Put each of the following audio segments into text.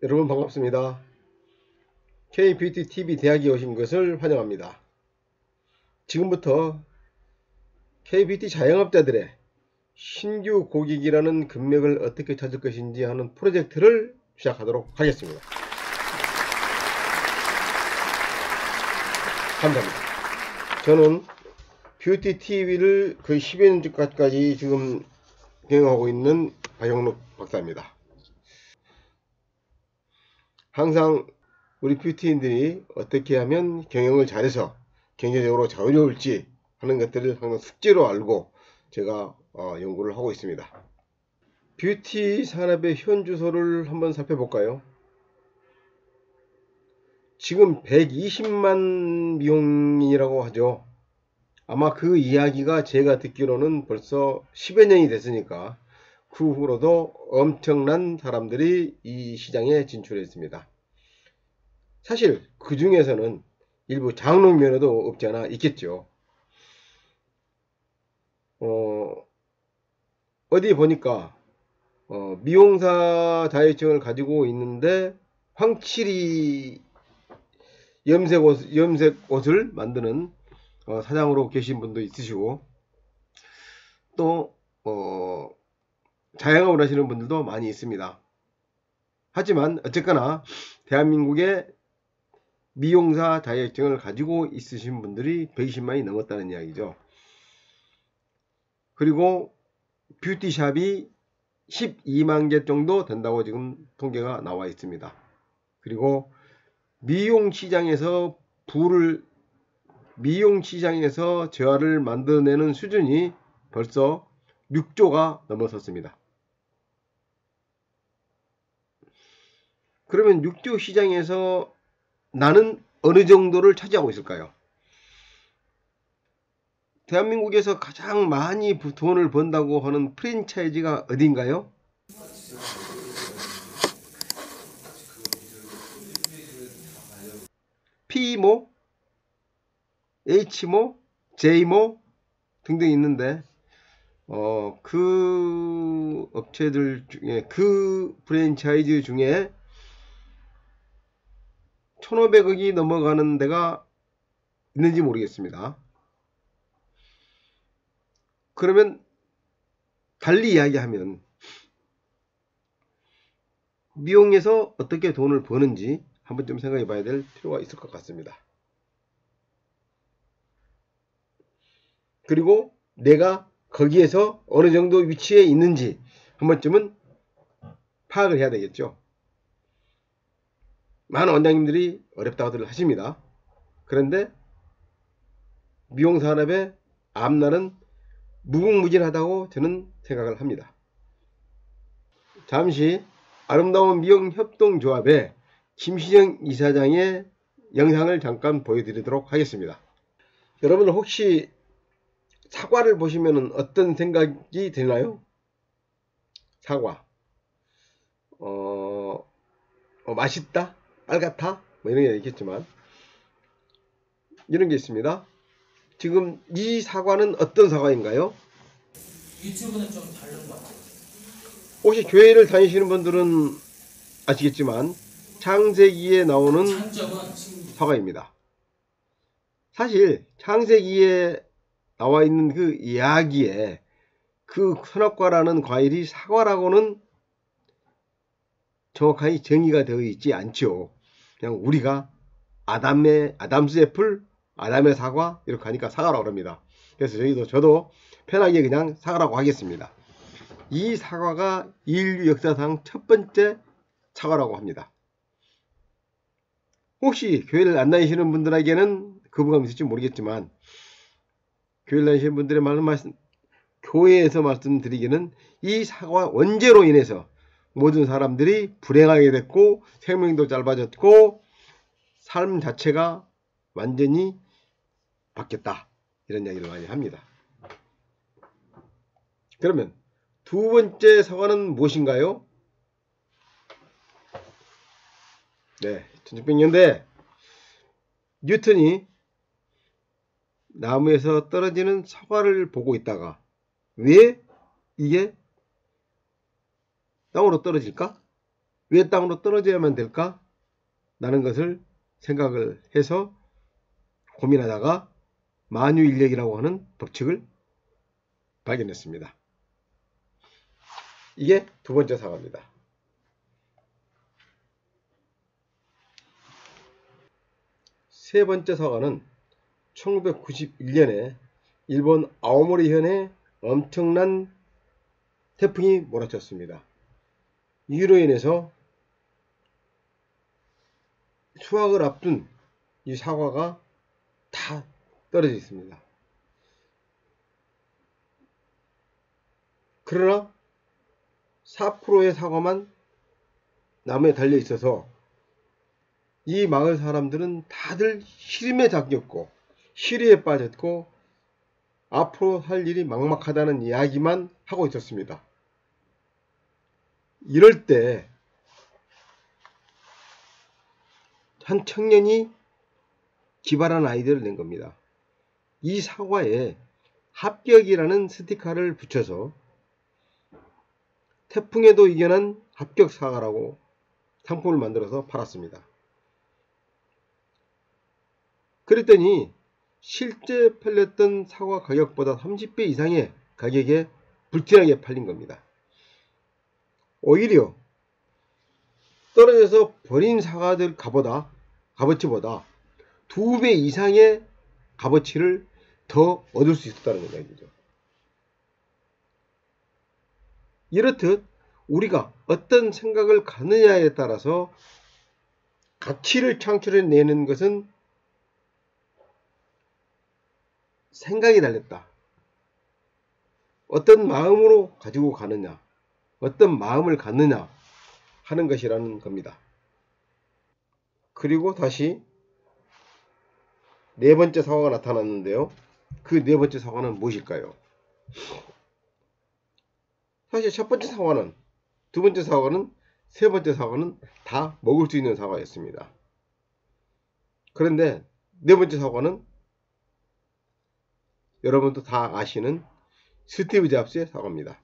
여러분 반갑습니다. K-뷰티 TV 대학에 오신 것을 환영합니다. 지금부터 K-뷰티 자영업자들의 신규 고객이라는 금맥을 어떻게 찾을 것인지 하는 프로젝트를 시작하도록 하겠습니다. 감사합니다. 저는 뷰티TV를 거의 10여 년까지 지금 경영하고 있는 박영록 박사입니다. 항상 우리 뷰티인들이 어떻게 하면 경영을 잘해서 경제적으로 자유로울지 하는 것들을 항상 숙제로 알고 제가 연구를 하고 있습니다. 뷰티 산업의 현주소를 한번 살펴볼까요? 지금 120만 미용인이라고 하죠. 아마 그 이야기가 제가 듣기로는 벌써 10여 년이 됐으니까 그 후로도 엄청난 사람들이 이 시장에 진출했습니다. 사실 그 중에서는 일부 장롱 면허도 없지 않아 있겠죠. 어디 보니까 미용사 자격증을 가지고 있는데 황칠이 염색 옷을 만드는 사장으로 계신 분도 있으시고, 또 자영업을 하시는 분들도 많이 있습니다. 하지만 어쨌거나 대한민국에 미용사 자격증을 가지고 있으신 분들이 120만이 넘었다는 이야기죠. 그리고 뷰티샵이 12만 개 정도 된다고 지금 통계가 나와 있습니다. 그리고 미용 시장에서 재화를 만들어내는 수준이 벌써 6조가 넘어섰습니다. 그러면 6조 시장에서 나는 어느 정도를 차지하고 있을까요? 대한민국에서 가장 많이 돈을 번다고 하는 프랜차이즈가 어딘가요? P모, H모, J모 등등 있는데 그 업체들 중에, 그 프랜차이즈 중에 1,500억이 넘어가는 데가 있는지 모르겠습니다. 그러면 달리 이야기하면 미용에서 어떻게 돈을 버는지 한번 좀 생각해 봐야 될 필요가 있을 것 같습니다. 그리고 내가 거기에서 어느 정도 위치에 있는지 한 번쯤은 파악을 해야 되겠죠. 많은 원장님들이 어렵다고들 하십니다. 그런데 미용 산업의 앞날은 무궁무진하다고 저는 생각을 합니다. 잠시 아름다운 미용협동조합의 김신영 이사장의 영상을 잠깐 보여드리도록 하겠습니다. 여러분들 혹시 사과를 보시면 어떤 생각이 드나요? 사과. 맛있다? 빨갛다? 뭐 이런 게 있겠지만, 이런 게 있습니다. 지금 이 사과는 어떤 사과인가요? 유튜브는 좀 다른 것 같아요. 혹시 교회를 다니시는 분들은 아시겠지만 창세기에 나오는 사과입니다. 사실 창세기에 나와 있는 그 이야기에 그 선악과라는 과일이 사과라고는 정확하게 정의가 되어 있지 않죠. 그냥 우리가 아담스 애플, 아담의 사과 이렇게 하니까 사과라고 합니다. 그래서 저도 편하게 그냥 사과라고 하겠습니다. 이 사과가 인류 역사상 첫 번째 사과라고 합니다. 혹시 교회를 안 다니시는 분들에게는 거부감이 있을지 모르겠지만, 교회를 다니시는 분들의 교회에서 말씀드리기는 이 사과 원죄로 인해서 모든 사람들이 불행하게 됐고 생명도 짧아졌고 삶 자체가 완전히 바뀌었다, 이런 이야기를 많이 합니다. 그러면 두 번째 사과는 무엇인가요? 네, 1600년대 뉴턴이 나무에서 떨어지는 사과를 보고 있다가 왜 이게 땅으로 떨어질까? 왜 땅으로 떨어져야만 될까? 라는 것을 생각을 해서 고민하다가 만유인력이라고 하는 법칙을 발견했습니다. 이게 두 번째 사과입니다. 세 번째 사과는 1991년에 일본 아오모리현에 엄청난 태풍이 몰아쳤습니다. 이로 인해서 수확을 앞둔 이 사과가 다 떨어져 있습니다. 그러나 4%의 사과만 나무에 달려 있어서 이 마을 사람들은 다들 시름에 잠겼고 시리에 빠졌고 앞으로 할 일이 막막하다는 이야기만 하고 있었습니다. 이럴 때 한 청년이 기발한 아이디어를 낸 겁니다. 이 사과에 합격이라는 스티커를 붙여서 태풍에도 이겨낸 합격 사과라고 상품을 만들어서 팔았습니다. 그랬더니 실제 팔렸던 사과 가격보다 30배 이상의 가격에 불티나게 팔린 겁니다. 오히려 떨어져서 버린 사과들 값어치보다 2배 이상의 값어치를 더 얻을 수 있었다는 이야기죠. 이렇듯 우리가 어떤 생각을 갖느냐에 따라서 가치를 창출해내는 것은 생각이 달렸다. 어떤 마음으로 가지고 가느냐, 어떤 마음을 갖느냐 하는 것이라는 겁니다. 그리고 다시 네 번째 사과가 나타났는데요. 그 네 번째 사과는 무엇일까요? 사실 첫 번째 사과는, 두 번째 사과는, 세 번째 사과는 다 먹을 수 있는 사과였습니다. 그런데 네 번째 사과는 여러분도 다 아시는 스티브 잡스의 사과입니다.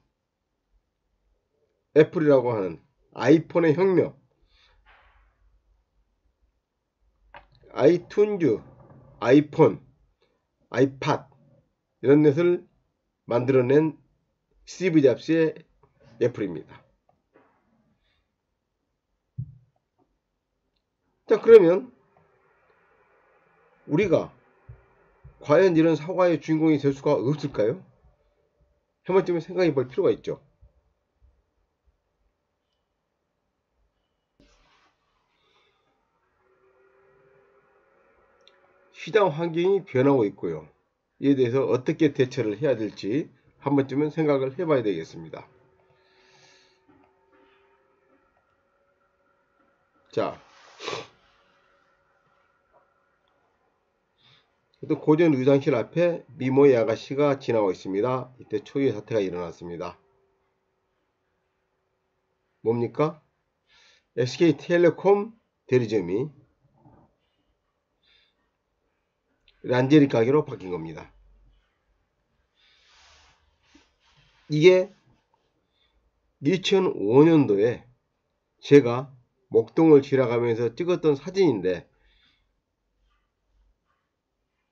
애플이라고 하는 아이폰의 혁명, 아이튠즈, 아이폰, 아이팟 이런 것을 만들어낸 스티브 잡스의 애플입니다. 자, 그러면 우리가 과연 이런 사과의 주인공이 될 수가 없을까요? 한 번쯤은 생각해 볼 필요가 있죠. 시장 환경이 변하고 있고요. 이에 대해서 어떻게 대처를 해야 될지 한 번쯤은 생각을 해봐야 되겠습니다. 자, 또 고전 의장실 앞에 미모의 아가씨가 지나고 있습니다. 이때 초유의 사태가 일어났습니다. 뭡니까? SK텔레콤 대리점이 란제리 가게로 바뀐 겁니다. 이게 2005년도에 제가 목동을 지나가면서 찍었던 사진인데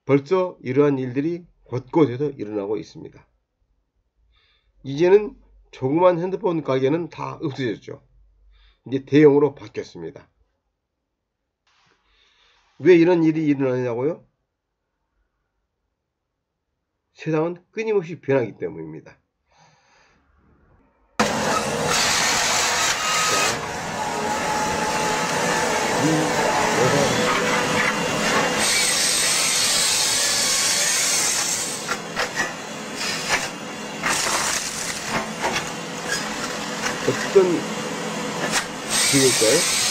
벌써 이러한 일들이 곳곳에서 일어나고 있습니다. 이제는 조그만 핸드폰 가게는 다 없어졌죠. 이제 대형으로 바뀌었습니다. 왜 이런 일이 일어나냐고요? 세상은 끊임없이 변하기 때문입니다. 어떤 기회일까요?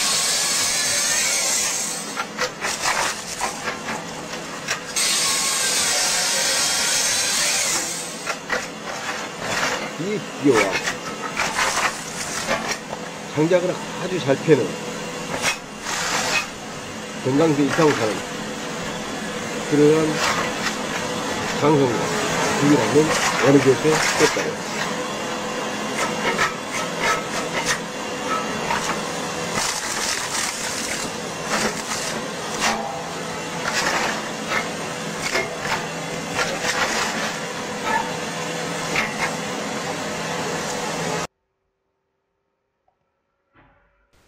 이 기어와 장작을 아주 잘 패는 건강대 이상을 사는 그러한 장성과 기회라면 어느 곳에 있을까요?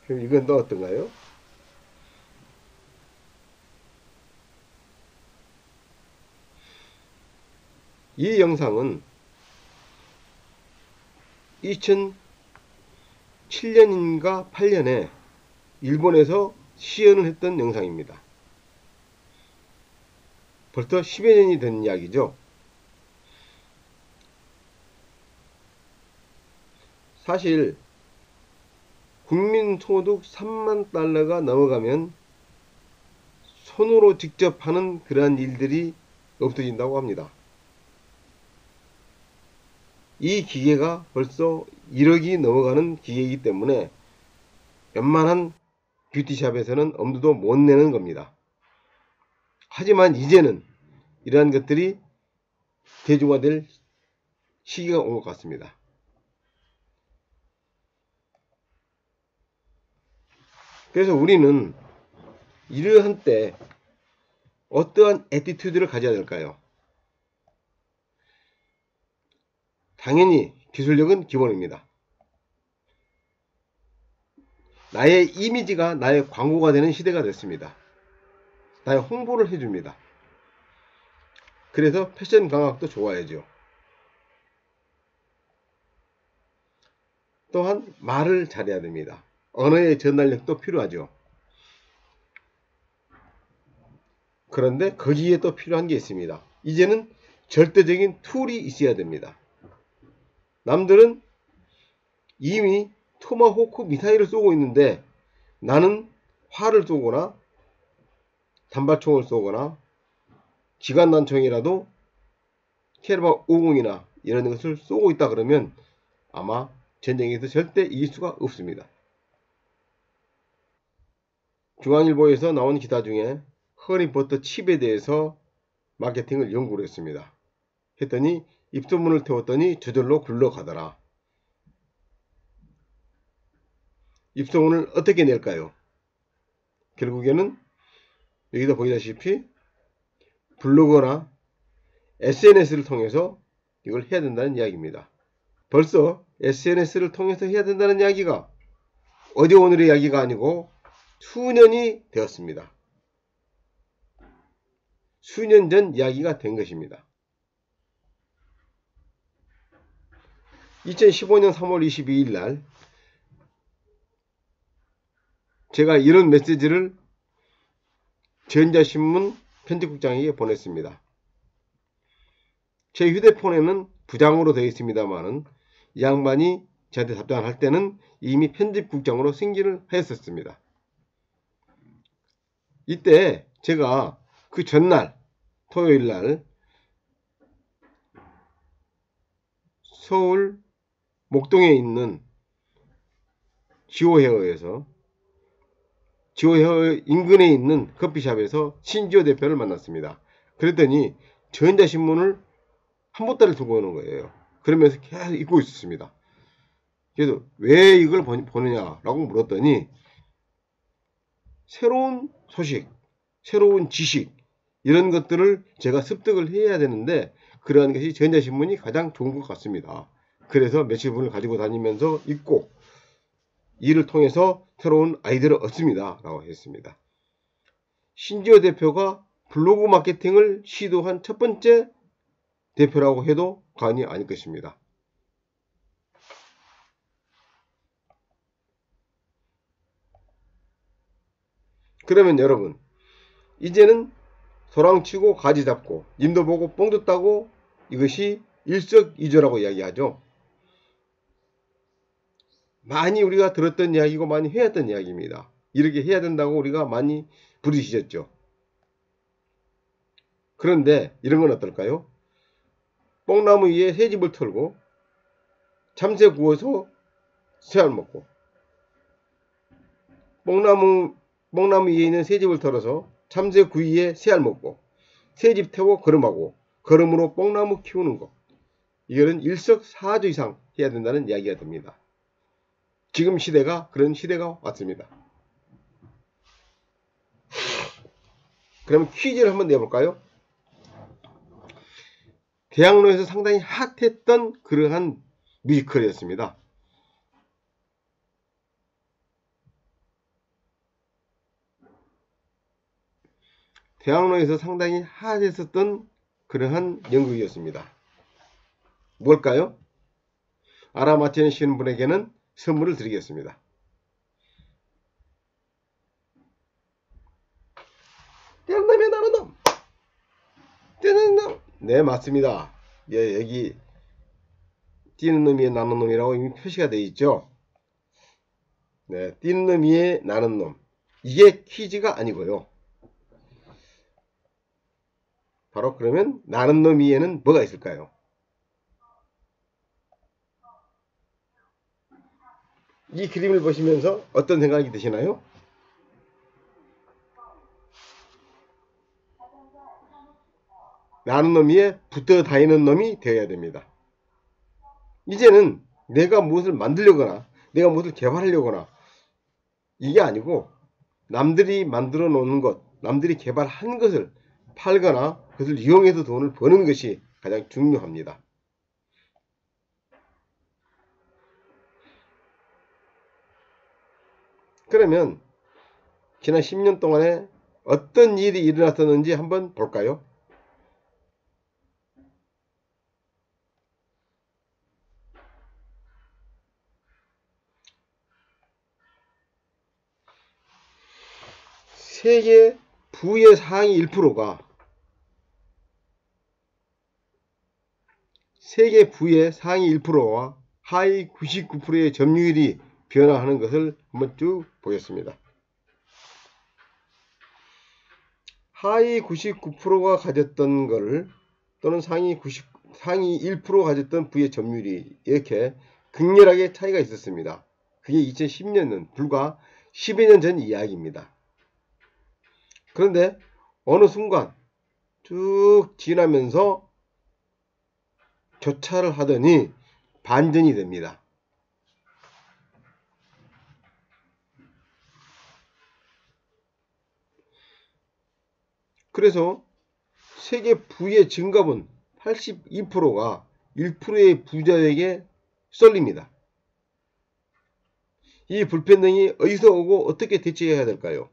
그럼 이건 또 어떤가요? 이 영상은 2007년인가 8년에 일본에서 시연을 했던 영상입니다. 벌써 10여 년이 된 이야기죠. 사실 국민소득 3만 달러가 넘어가면 손으로 직접 하는 그러한 일들이 없어진다고 합니다. 이 기계가 벌써 1억이 넘어가는 기계이기 때문에 웬만한 뷰티샵에서는 엄두도 못 내는 겁니다. 하지만 이제는 이러한 것들이 대중화될 시기가 온 것 같습니다. 그래서 우리는 이러한 때 어떠한 애티튜드를 가져야 될까요? 당연히 기술력은 기본입니다. 나의 이미지가 나의 광고가 되는 시대가 됐습니다. 나의 홍보를 해줍니다. 그래서 패션 감각도 좋아야죠. 또한 말을 잘해야 됩니다. 언어의 전달력도 필요하죠. 그런데 거기에 또 필요한 게 있습니다. 이제는 절대적인 툴이 있어야 됩니다. 남들은 이미 토마호크 미사일을 쏘고 있는데 나는 활을 쏘거나 단발총을 쏘거나 기관단총이라도 캐르바 50이나 이런 것을 쏘고 있다 그러면 아마 전쟁에서 절대 이길 수가 없습니다. 중앙일보에서 나온 기사 중에 허니버터 칩에 대해서 마케팅을 연구를 했습니다. 했더니 입소문을 태웠더니 저절로 굴러가더라. 입소문을 어떻게 낼까요? 결국에는 여기다 보이다시피 블로그나 SNS를 통해서 이걸 해야 된다는 이야기입니다. 벌써 SNS를 통해서 해야 된다는 이야기가 어제 오늘의 이야기가 아니고 수년이 되었습니다. 수년 전 이야기가 된 것입니다. 2015년 3월 22일 날 제가 이런 메시지를 전자신문 편집국장에게 보냈습니다. 제 휴대폰에는 부장으로 되어 있습니다만은 이 양반이 저한테 답장할 때는 이미 편집국장으로 승진을 했었습니다. 이때 제가 그 전날 토요일날 서울 목동에 있는 지오헤어에서 지오헤어 인근에 있는 커피숍에서 신지호 대표를 만났습니다. 그랬더니 전자신문을 한 보따리를 들고 오는 거예요. 그러면서 계속 읽고 있었습니다. 그래서 왜 이걸 보느냐라고 물었더니 새로운 소식, 새로운 지식 이런 것들을 제가 습득을 해야 되는데 그러한 것이 전자신문이 가장 좋은 것 같습니다. 그래서 며칠분을 가지고 다니면서 읽고 이를 통해서 새로운 아이디어를 얻습니다. 라고 했습니다. 신지호 대표가 블로그 마케팅을 시도한 첫 번째 대표라고 해도 과언이 아닐 것입니다. 그러면 여러분 이제는 소랑치고 가지 잡고 님도 보고 뽕도 따고 이것이 일석이조라고 이야기하죠. 많이 우리가 들었던 이야기고 많이 해왔던 이야기입니다. 이렇게 해야 된다고 우리가 많이 부르시셨죠. 그런데 이런 건 어떨까요? 뽕나무 위에 새집을 털고 참새 구워서 새알 먹고 뽕나무 위에 있는 새집을 털어서 참새 구이에 새알 먹고 새집 태워 거름하고 거름으로 뽕나무 키우는 것. 이거는 일석사조 이상 해야 된다는 이야기가 됩니다. 지금 시대가 그런 시대가 왔습니다. 그럼 퀴즈를 한번 내볼까요? 대학로에서 상당히 핫했던 그러한 뮤지컬이었습니다. 대학로에서 상당히 핫했었던 그러한 연극이었습니다. 뭘까요? 알아맞히시는 분에게는 선물을 드리겠습니다. 뛰는 놈이 나는 놈! 뛰는 놈! 네, 맞습니다. 예, 여기 뛰는 놈이 나는 놈이라고 이미 표시가 되어 있죠. 네, 뛰는 놈이 나는 놈. 이게 퀴즈가 아니고요. 바로 그러면 나는 놈 위에는 뭐가 있을까요? 이 그림을 보시면서 어떤 생각이 드시나요? 나는 놈 위에 붙어 다니는 놈이 되어야 됩니다. 이제는 내가 무엇을 만들려거나 내가 무엇을 개발하려거나 이게 아니고 남들이 만들어 놓는 것, 남들이 개발한 것을 팔거나 그것을 이용해서 돈을 버는 것이 가장 중요합니다. 그러면 지난 10년 동안에 어떤 일이 일어났었는지 한번 볼까요? 세계 부의 상위 1%가 세계 부의 상위 1%와 하위 99%의 점유율이 변화하는 것을 한번 쭉 보겠습니다. 하위 99%가 가졌던 것을 또는 상위 1%가 가졌던 부의 점유율이 이렇게 극렬하게 차이가 있었습니다. 그게 2010년은 불과 10여 년 전 이야기입니다. 그런데 어느 순간 쭉 지나면서 교차를 하더니 반전이 됩니다. 그래서 세계 부의 증가분 82%가 1%의 부자에게 쏠립니다. 이 불평등이 어디서 오고 어떻게 대처해야 될까요?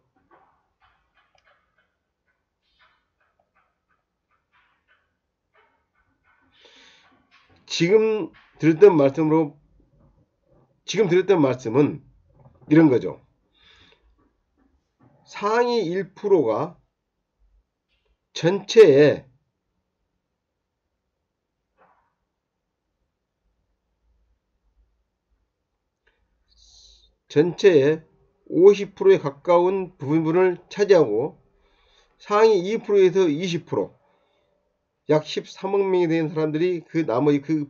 지금 드렸던 말씀은 이런 거죠. 상위 1%가 전체의 50%에 가까운 부분을 차지하고 상위 2%에서 20%, 약 13억 명이 되는 사람들이 그 나머지 그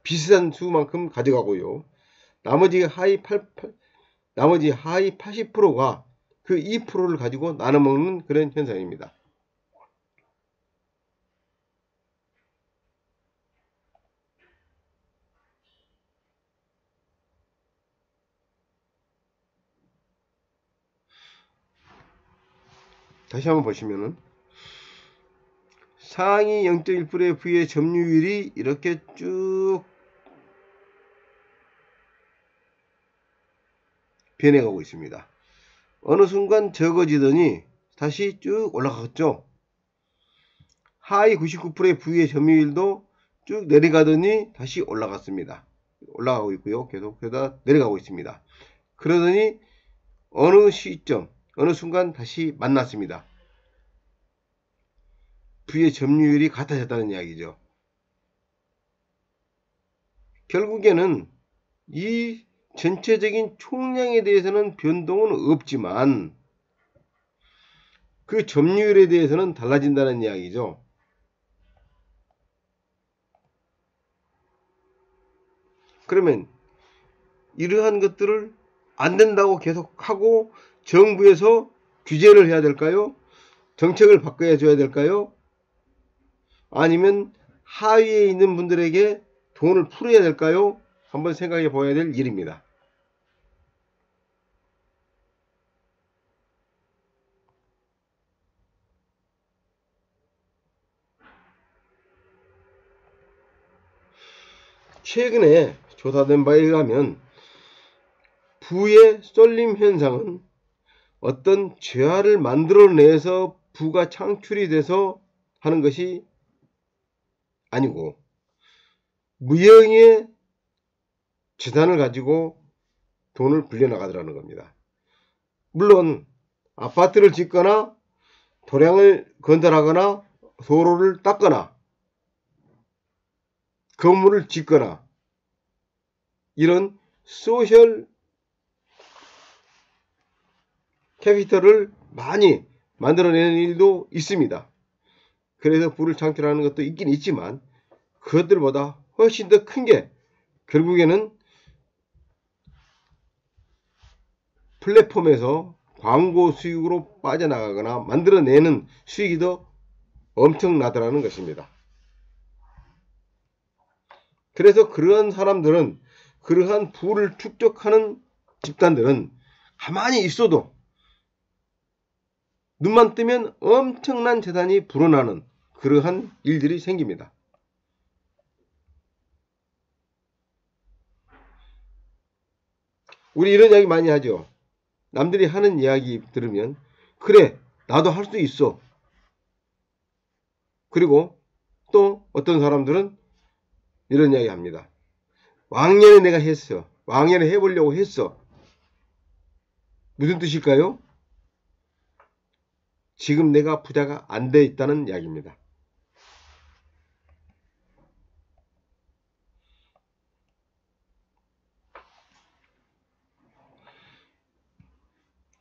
비슷한 수만큼 가져가고요. 나머지 하위 80%가 그 2%를 가지고 나눠 먹는 그런 현상입니다. 다시 한번 보시면은 상위 0.1%의 부의 점유율이 이렇게 쭉 변해가고 있습니다. 어느 순간 적어지더니 다시 쭉 올라갔죠. 하위 99%의 부의 점유율도 쭉 내려가더니 다시 올라갔습니다. 올라가고 있고요. 계속 그러다 내려가고 있습니다. 그러더니 어느 시점, 어느 순간 다시 만났습니다. 부의 점유율이 같아졌다는 이야기죠. 결국에는 이 전체적인 총량에 대해서는 변동은 없지만 그 점유율에 대해서는 달라진다는 이야기죠. 그러면 이러한 것들을 안 된다고 계속하고 정부에서 규제를 해야 될까요? 정책을 바꿔야 줘야 될까요? 아니면 하위에 있는 분들에게 돈을 풀어야 될까요? 한번 생각해 봐야 될 일입니다. 최근에 조사된 바에 의하면 부의 쏠림 현상은 어떤 죄화를 만들어내서 부가 창출이 돼서 하는 것이 아니고 무형의 재산을 가지고 돈을 불려나가더라는 겁니다. 물론 아파트를 짓거나 도량을 건설하거나 도로를 닦거나 건물을 짓거나 이런 소셜 캐피털을 많이 만들어내는 일도 있습니다. 그래서 부를 창출하는 것도 있긴 있지만 그것들보다 훨씬 더 큰 게 결국에는 플랫폼에서 광고 수익으로 빠져나가거나 만들어내는 수익이 더 엄청나더라는 것입니다. 그래서 그러한 사람들은, 그러한 부를 축적하는 집단들은 가만히 있어도 눈만 뜨면 엄청난 재산이 불어나는 그러한 일들이 생깁니다. 우리 이런 이야기 많이 하죠. 남들이 하는 이야기 들으면 그래 나도 할 수 있어. 그리고 또 어떤 사람들은 이런 이야기 합니다. 왕년에 내가 했어. 왕년에 해보려고 했어. 무슨 뜻일까요? 지금 내가 부자가 안 돼 있다는 이야기입니다.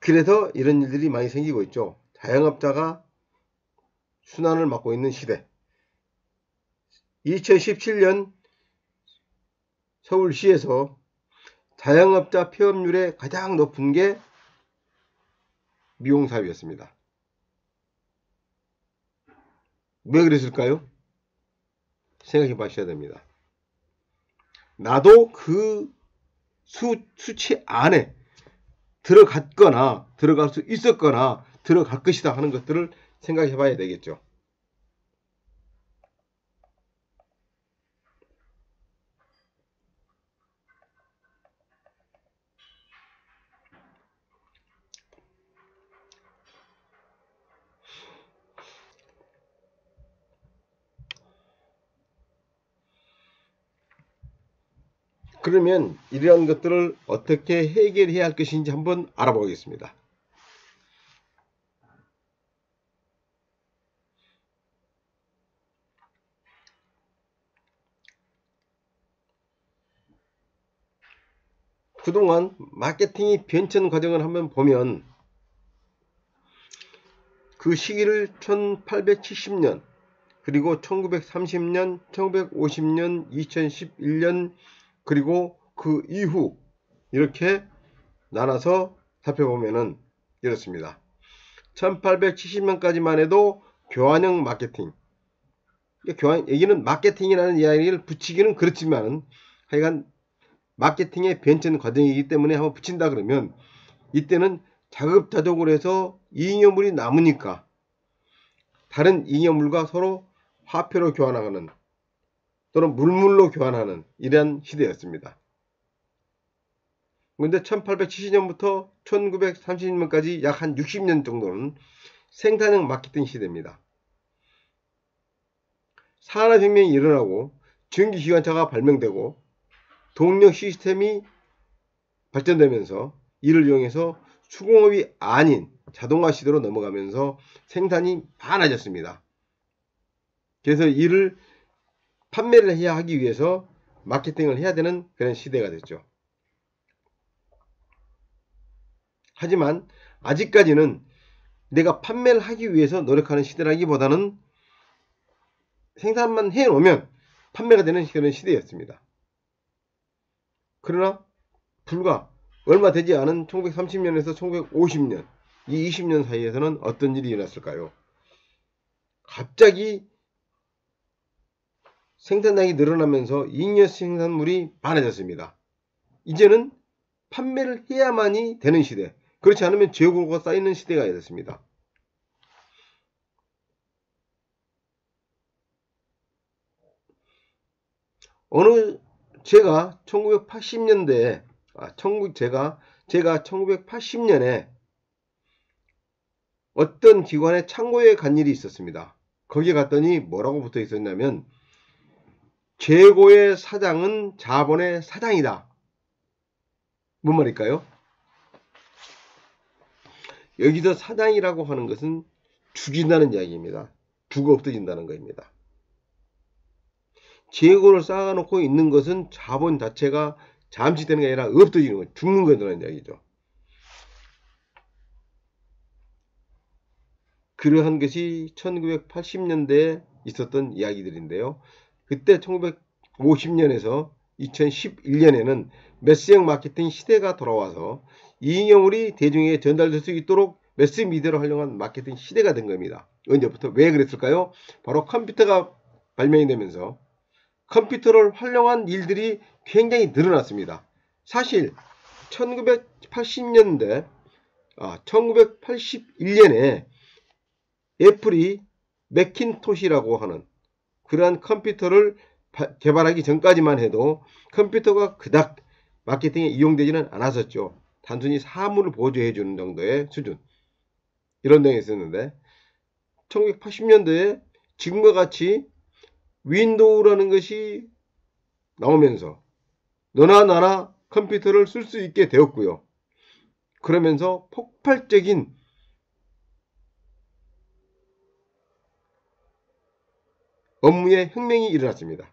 그래서 이런 일들이 많이 생기고 있죠. 자영업자가 순환을 맡고 있는 시대. 2017년 서울시에서 자영업자 폐업률이 가장 높은 게 미용사업이었습니다. 왜 그랬을까요? 생각해 보셔야 됩니다. 나도 그 수치 안에 들어갔거나 들어갈 수 있었거나 들어갈 것이다 하는 것들을 생각해 봐야 되겠죠. 그러면 이러한 것들을 어떻게 해결해야 할 것인지 한번 알아보겠습니다. 그동안 마케팅이 변천 과정을 한번 보면 그 시기를 1870년 그리고 1930년, 1950년, 2011년 그리고 그 이후 이렇게 나눠서 살펴보면은 이렇습니다. 1870년까지만 해도 교환형 마케팅. 여기는 마케팅이라는 이야기를 붙이기는 그렇지만 하여간 마케팅의 변천 과정이기 때문에 한번 붙인다 그러면 이때는 자급자족으로 해서 잉여물이 남으니까 다른 잉여물과 서로 화폐로 교환하는 또는 물물로 교환하는 이러한 시대였습니다. 그런데 1870년부터 1930년까지 약 한 60년 정도는 생산형 마케팅 시대입니다. 산업혁명이 일어나고 전기기관차가 발명되고 동력 시스템이 발전되면서 이를 이용해서 수공업이 아닌 자동화 시대로 넘어가면서 생산이 많아졌습니다. 그래서 이를 판매를 해야 하기 위해서 마케팅을 해야 되는 그런 시대가 됐죠. 하지만 아직까지는 내가 판매를 하기 위해서 노력하는 시대라기보다는 생산만 해놓으면 판매가 되는 그런 시대였습니다. 그러나 불과 얼마 되지 않은 1930년에서 1950년 이 20년 사이에서는 어떤 일이 일어났을까요? 갑자기 생산량이 늘어나면서 잉여 생산물이 많아졌습니다. 이제는 판매를 해야만이 되는 시대, 그렇지 않으면 재고가 쌓이는 시대가 됐습니다. 제가 1980년대에 제가 1980년에 어떤 기관의 창고에 간 일이 있었습니다. 거기 갔더니 뭐라고 붙어 있었냐면 재고의 사장은 자본의 사장이다. 뭔 말일까요? 여기서 사장이라고 하는 것은 죽인다는 이야기입니다. 죽어 없어진다는 겁니다. 재고를 쌓아놓고 있는 것은 자본 자체가 잠식되는 게 아니라 없어지는 거, 죽는 거라는 이야기죠. 그러한 것이 1980년대에 있었던 이야기들인데요. 그때 1950년에서 2011년에는 매스형 마케팅 시대가 돌아와서 이잉여물이 대중에게 전달될 수 있도록 매스미디어를 활용한 마케팅 시대가 된 겁니다. 언제부터? 왜 그랬을까요? 바로 컴퓨터가 발명이 되면서 컴퓨터를 활용한 일들이 굉장히 늘어났습니다. 사실 1980년대, 1981년에 애플이 매킨토시라고 하는 그러한 컴퓨터를 개발하기 전까지만 해도 컴퓨터가 그닥 마케팅에 이용되지는 않았었죠. 단순히 사물을 보조해주는 정도의 수준. 이런 등이 있었는데 1980년대에 지금과 같이 윈도우라는 것이 나오면서 너나 나나 컴퓨터를 쓸 수 있게 되었고요. 그러면서 폭발적인 업무의 혁명이 일어났습니다.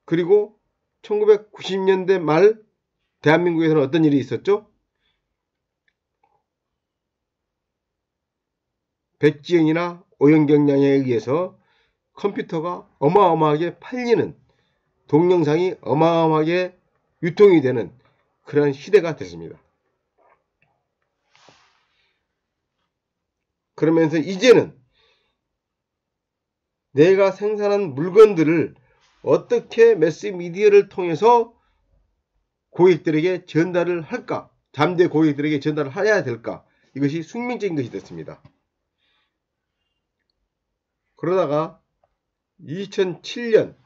그리고 1990년대 말 대한민국에서는 어떤 일이 있었죠? 백지영이나 오영경량에 의해서 컴퓨터가 어마어마하게 팔리는, 동영상이 어마어마하게 유통이 되는 그런 시대가 됐습니다. 그러면서 이제는 내가 생산한 물건들을 어떻게 매스미디어를 통해서 고객들에게 전달을 할까? 잠재 고객들에게 전달을 해야 될까? 이것이 숙명적인 것이 됐습니다. 그러다가 2007년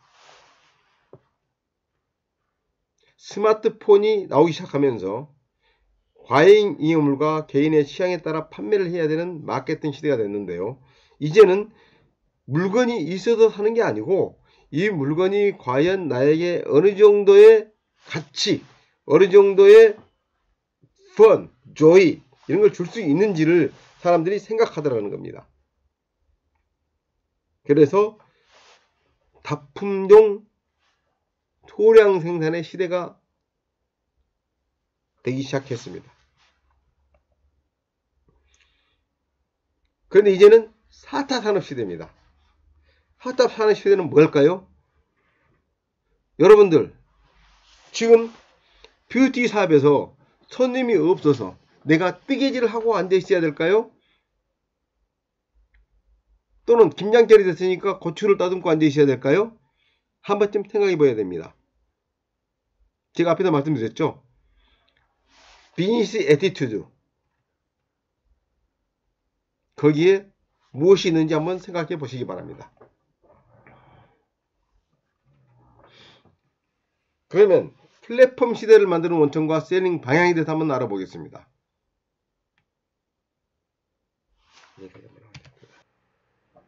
스마트폰이 나오기 시작하면서 과잉 이용물과 개인의 취향에 따라 판매를 해야 되는 마케팅 시대가 됐는데요. 이제는 물건이 있어서 사는 게 아니고 이 물건이 과연 나에게 어느 정도의 가치, 어느 정도의 fun, joy 이런 걸 줄 수 있는지를 사람들이 생각하더라는 겁니다. 그래서 다품종 소량 생산의 시대가 되기 시작했습니다. 그런데 이제는 4차 산업 시대입니다. 4차 산업 시대는 뭘까요? 여러분들 지금 뷰티 샵에서 손님이 없어서 내가 뜨개질을 하고 앉아 있어야 될까요? 또는 김장철이 됐으니까 고추를 따듬고 앉아 있어야 될까요? 한 번쯤 생각해 봐야 됩니다. 제가 앞에서 말씀드렸죠. 비즈니스 애티튜드, 거기에 무엇이 있는지 한번 생각해 보시기 바랍니다. 그러면 플랫폼 시대를 만드는 원천과 셀링 방향에 대해서 한번 알아보겠습니다.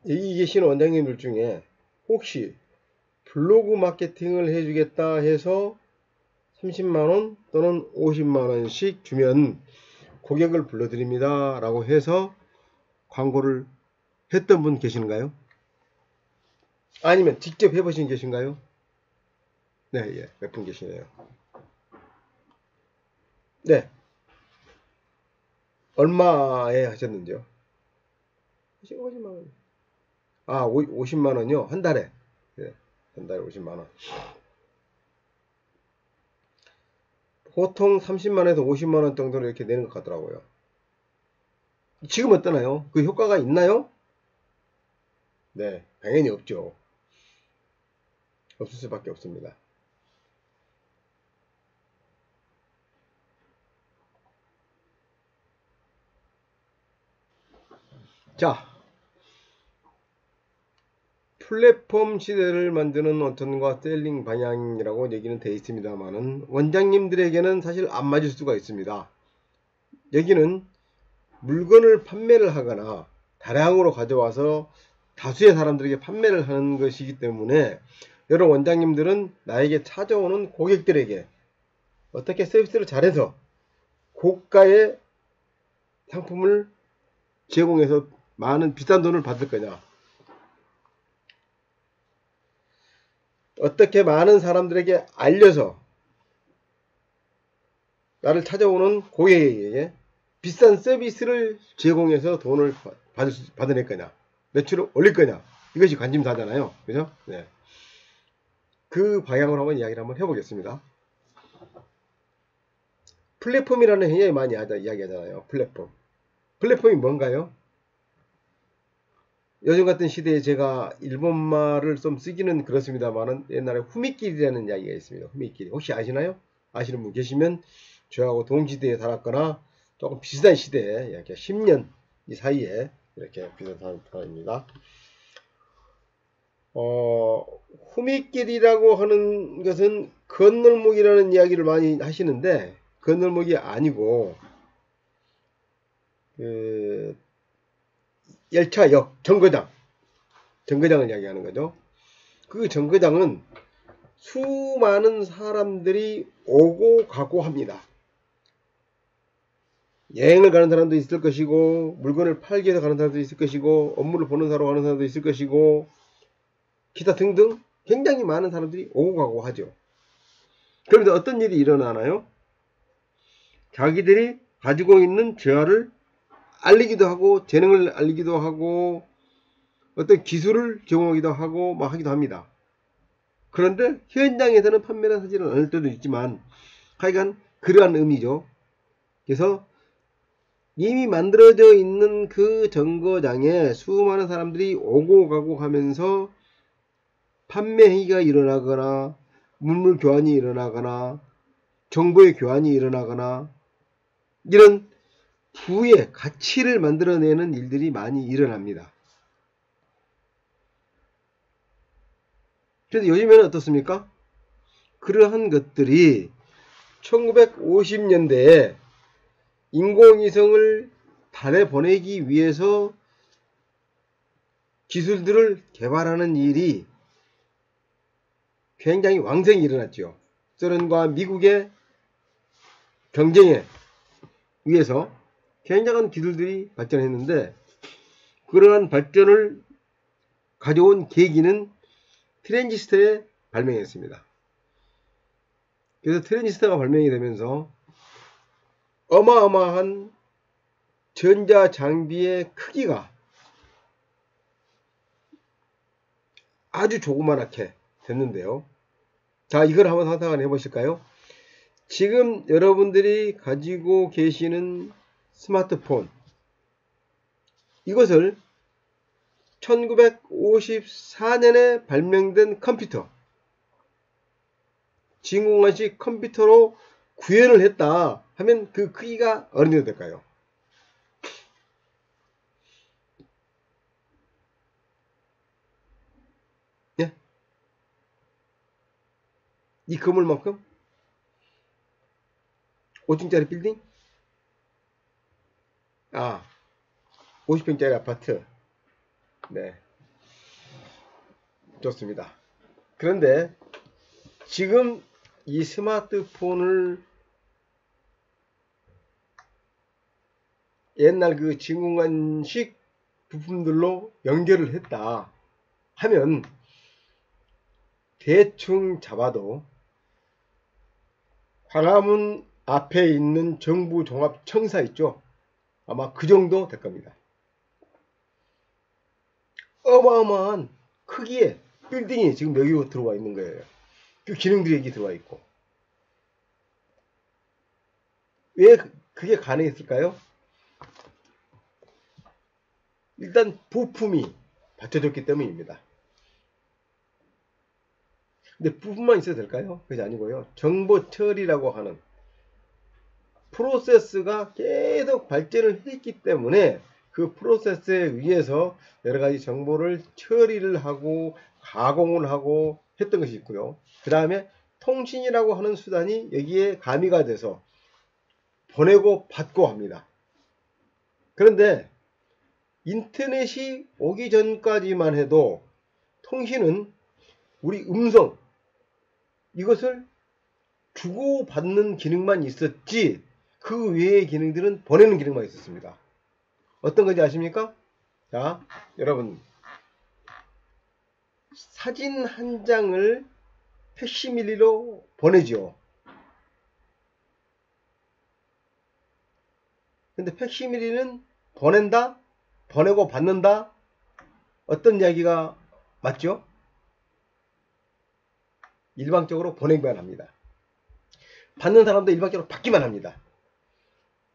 여기 계신 원장님들 중에 혹시 블로그 마케팅을 해주겠다 해서 30만원 또는 50만원씩 주면 고객을 불러드립니다 라고 해서 광고를 했던 분 계신가요? 아니면 직접 해보신 계신가요? 네, 예, 몇 분 계시네요. 네. 얼마에 하셨는지요? 50만원. 50만원이요? 한 달에. 네, 한 달에 50만원. 보통 30만원에서 50만원 정도로 이렇게 내는 것 같더라고요. 지금 어떠나요? 그 효과가 있나요? 네, 당연히 없죠. 없을 수밖에 없습니다. 자, 플랫폼 시대를 만드는 원천과 셀링 방향이라고 얘기는 되어 있습니다만은 원장님들에게는 사실 안 맞을 수가 있습니다. 여기는 물건을 판매를 하거나 다량으로 가져와서 다수의 사람들에게 판매를 하는 것이기 때문에 여러 원장님들은 나에게 찾아오는 고객들에게 어떻게 서비스를 잘해서 고가의 상품을 제공해서 많은 비싼 돈을 받을 거냐, 어떻게 많은 사람들에게 알려서 나를 찾아오는 고객에게 비싼 서비스를 제공해서 돈을 받아낼 거냐, 매출을 올릴 거냐, 이것이 관심사잖아요. 그죠? 네. 그 방향으로 한번 이야기를 한번 해보겠습니다. 플랫폼이라는 굉장히 많이 이야기하잖아요. 플랫폼이 뭔가요? 요즘 같은 시대에 제가 일본말을 좀 쓰기는 그렇습니다만은 옛날에 후미끼리라는 이야기가 있습니다. 후미끼리. 혹시 아시나요? 아시는 분 계시면 저하고 동시대에 살았거나 조금 비슷한 시대에 이렇게 10년 이 사이에 이렇게 비슷한 사람입니다. 후미끼리라고 하는 것은 건널목이라는 이야기를 많이 하시는데 건널목이 아니고 열차역 정거장을 이야기하는 거죠. 그 정거장은 수많은 사람들이 오고 가고 합니다. 여행을 가는 사람도 있을 것이고 물건을 팔기 위해서 가는 사람도 있을 것이고 업무를 보는 사러 가는 사람도 있을 것이고 기타 등등 굉장히 많은 사람들이 오고 가고 하죠. 그런데 어떤 일이 일어나나요? 자기들이 가지고 있는 재화를 알리기도 하고 재능을 알리기도 하고 어떤 기술을 제공하기도 하고 막 하기도 합니다. 그런데 현장에서는 판매를 하지는 않을 때도 있지만 하여간 그러한 의미죠. 그래서 이미 만들어져 있는 그 정거장에 수많은 사람들이 오고 가고 하면서 판매 행위가 일어나거나 물물 교환이 일어나거나 정보의 교환이 일어나거나 이런 부의 가치를 만들어내는 일들이 많이 일어납니다. 그래서 요즘에는 어떻습니까? 그러한 것들이 1950년대에 인공위성을 달에 보내기 위해서 기술들을 개발하는 일이 굉장히 왕성히 일어났죠. 소련과 미국의 경쟁에 의해서 굉장한 기술들이 발전했는데 그러한 발전을 가져온 계기는 트랜지스터의 발명이었습니다. 그래서 트랜지스터가 발명이 되면서 어마어마한 전자장비의 크기가 아주 조그맣게 됐는데요. 자, 이걸 한번 상상을 해보실까요? 지금 여러분들이 가지고 계시는 스마트폰, 이것을 1954년에 발명된 컴퓨터, 진공관식 컴퓨터로 구현을 했다 하면 그 크기가 어느 정도 될까요? 예? 이 건물만큼? 5층짜리 빌딩? 50평짜리 아파트. 네. 좋습니다. 그런데 지금 이 스마트폰을 옛날 그 진공관식 부품들로 연결을 했다 하면 대충 잡아도 광화문 앞에 있는 정부 종합청사 있죠? 아마 그 정도 될 겁니다. 어마어마한 크기의 빌딩이 지금 여기 들어와 있는 거예요. 그 기능들이 여기 들어와 있고. 왜 그게 가능했을까요? 일단 부품이 받쳐줬기 때문입니다. 근데 부품만 있어도 될까요? 그게 아니고요. 정보 처리라고 하는 프로세스가 계속 발전을 했기 때문에 그 프로세스에 의해서 여러가지 정보를 처리를 하고 가공을 하고 했던 것이 있고요. 그 다음에 통신이라고 하는 수단이 여기에 가미가 돼서 보내고 받고 합니다. 그런데 인터넷이 오기 전까지만 해도 통신은 우리 음성 이것을 주고받는 기능만 있었지 그 외의 기능들은 보내는 기능만 있었습니다. 어떤 건지 아십니까? 자, 여러분 사진 한 장을 팩시밀리로 보내죠. 근데 팩시밀리는 보낸다, 보내고 받는다. 어떤 이야기가 맞죠? 일방적으로 보내기만 합니다. 받는 사람도 일방적으로 받기만 합니다.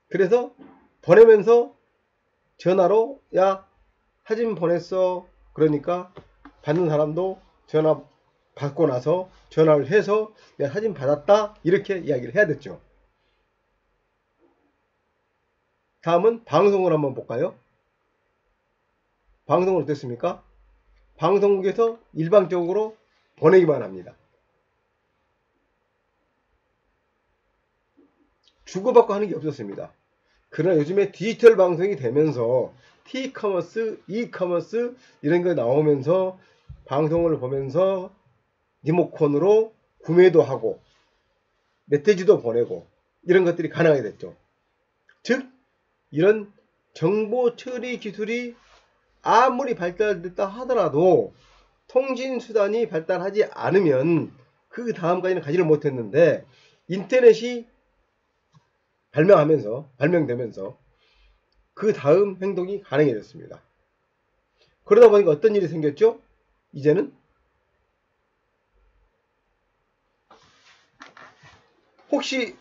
그래서 보내면서 전화로 야 사진 보냈어. 그러니까 받는 사람도 전화 받고 나서 전화를 해서 내가 사진 받았다 이렇게 이야기를 해야 됐죠. 다음은 방송을 한번 볼까요? 방송은 어땠습니까? 방송국에서 일방적으로 보내기만 합니다. 주고받고 하는 게 없었습니다. 그러나 요즘에 디지털 방송이 되면서 T커머스, E커머스 이런 거 나오면서 방송을 보면서 리모컨으로 구매도 하고 메시지도 보내고 이런 것들이 가능하게 됐죠. 즉 이런 정보 처리 기술이 아무리 발달됐다 하더라도 통신수단이 발달하지 않으면 그 다음까지는 가지를 못했는데 인터넷이 발명되면서 그 다음 행동이 가능해졌습니다. 그러다 보니까 어떤 일이 생겼죠? 이제는 혹시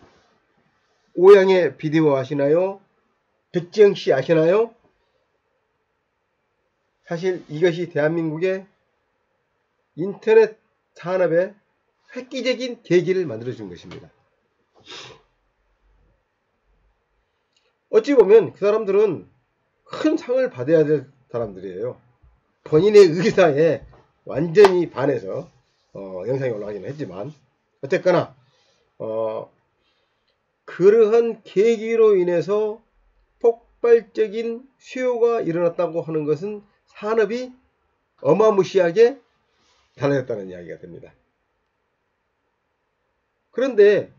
오양의 비디오 아시나요? 백지영씨 아시나요? 사실 이것이 대한민국의 인터넷 산업의 획기적인 계기를 만들어준 것입니다. 어찌 보면 그 사람들은 큰 상을 받아야 될 사람들이에요. 본인의 의사에 완전히 반해서 영상이 올라가기는 했지만 어쨌거나 그러한 계기로 인해서 폭발적인 수요가 일어났다고 하는 것은 산업이 어마무시하게 달라졌다는 이야기가 됩니다. 그런데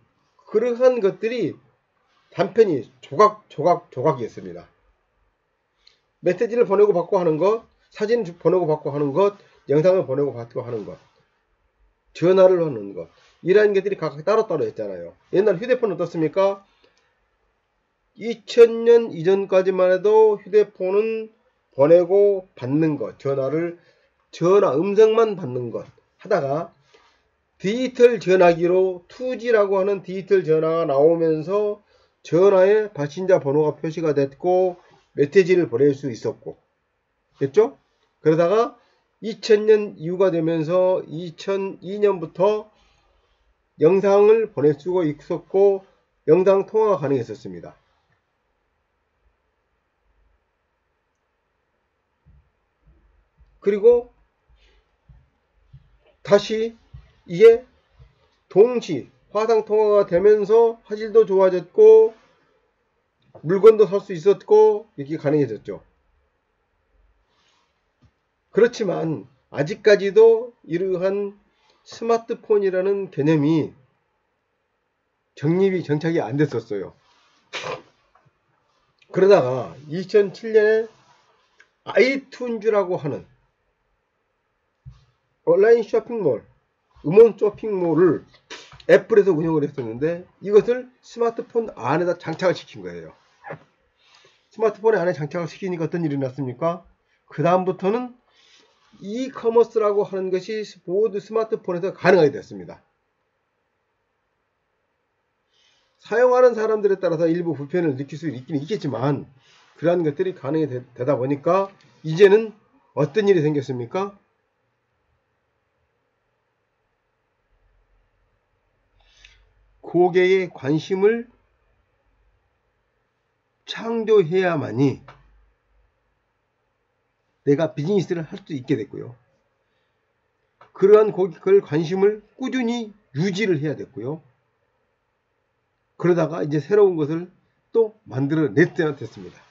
그러한 것들이 단편이 조각이었습니다. 메시지를 보내고 받고 하는 것, 사진 보내고 받고 하는 것, 영상을 보내고 받고 하는 것, 전화를 하는 것 이러한 것들이 각각 따로따로 했잖아요. 옛날 휴대폰은 어떻습니까? 2000년 이전까지만 해도 휴대폰은 보내고 받는 것, 음성만 받는 것 하다가 디지털 전화기로 2G라고 하는 디지털 전화가 나오면서 전화에 발신자 번호가 표시가 됐고 메시지를 보낼 수 있었고 됐죠? 그러다가 2000년 이후가 되면서 2002년부터 영상을 보낼 수가 있었고 영상 통화가 가능했었습니다. 그리고 다시 이게 동시 화상통화가 되면서 화질도 좋아졌고 물건도 살 수 있었고 이렇게 가능해졌죠. 그렇지만 아직까지도 이러한 스마트폰이라는 개념이 정착이 안 됐었어요. 그러다가 2007년에 아이튠즈라고 하는 온라인 쇼핑몰, 음원 쇼핑몰을 애플에서 운영을 했었는데 이것을 스마트폰 안에다 장착을 시킨 거예요. 스마트폰 안에 장착을 시키니까 어떤 일이 났습니까? 그 다음부터는 이커머스라고 하는 것이 모두 스마트폰에서 가능하게 됐습니다. 사용하는 사람들에 따라서 일부 불편을 느낄 수 있긴 있겠지만 그러한 것들이 가능이 되다 보니까 이제는 어떤 일이 생겼습니까? 고객의 관심을 창조해야만이 내가 비즈니스를 할 수 있게 됐고요. 그러한 고객들 관심을 꾸준히 유지를 해야 됐고요. 그러다가 이제 새로운 것을 또 만들어낼 때가 됐습니다.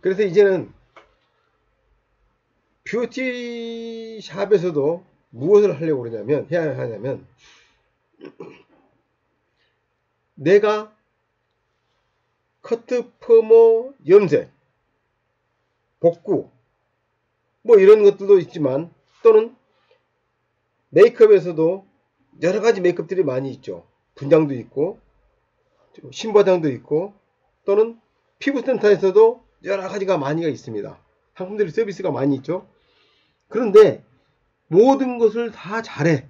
그래서 이제는 뷰티 샵에서도 무엇을 하려고 그러냐면, 해야 하냐면, 내가 커트, 퍼머, 염색, 복구, 뭐 이런 것들도 있지만, 또는 메이크업에서도 여러 가지 메이크업들이 많이 있죠. 분장도 있고, 신바장도 있고, 또는 피부센터에서도 여러 가지가 많이 있습니다. 상품들이 서비스가 많이 있죠. 그런데 모든 것을 다 잘해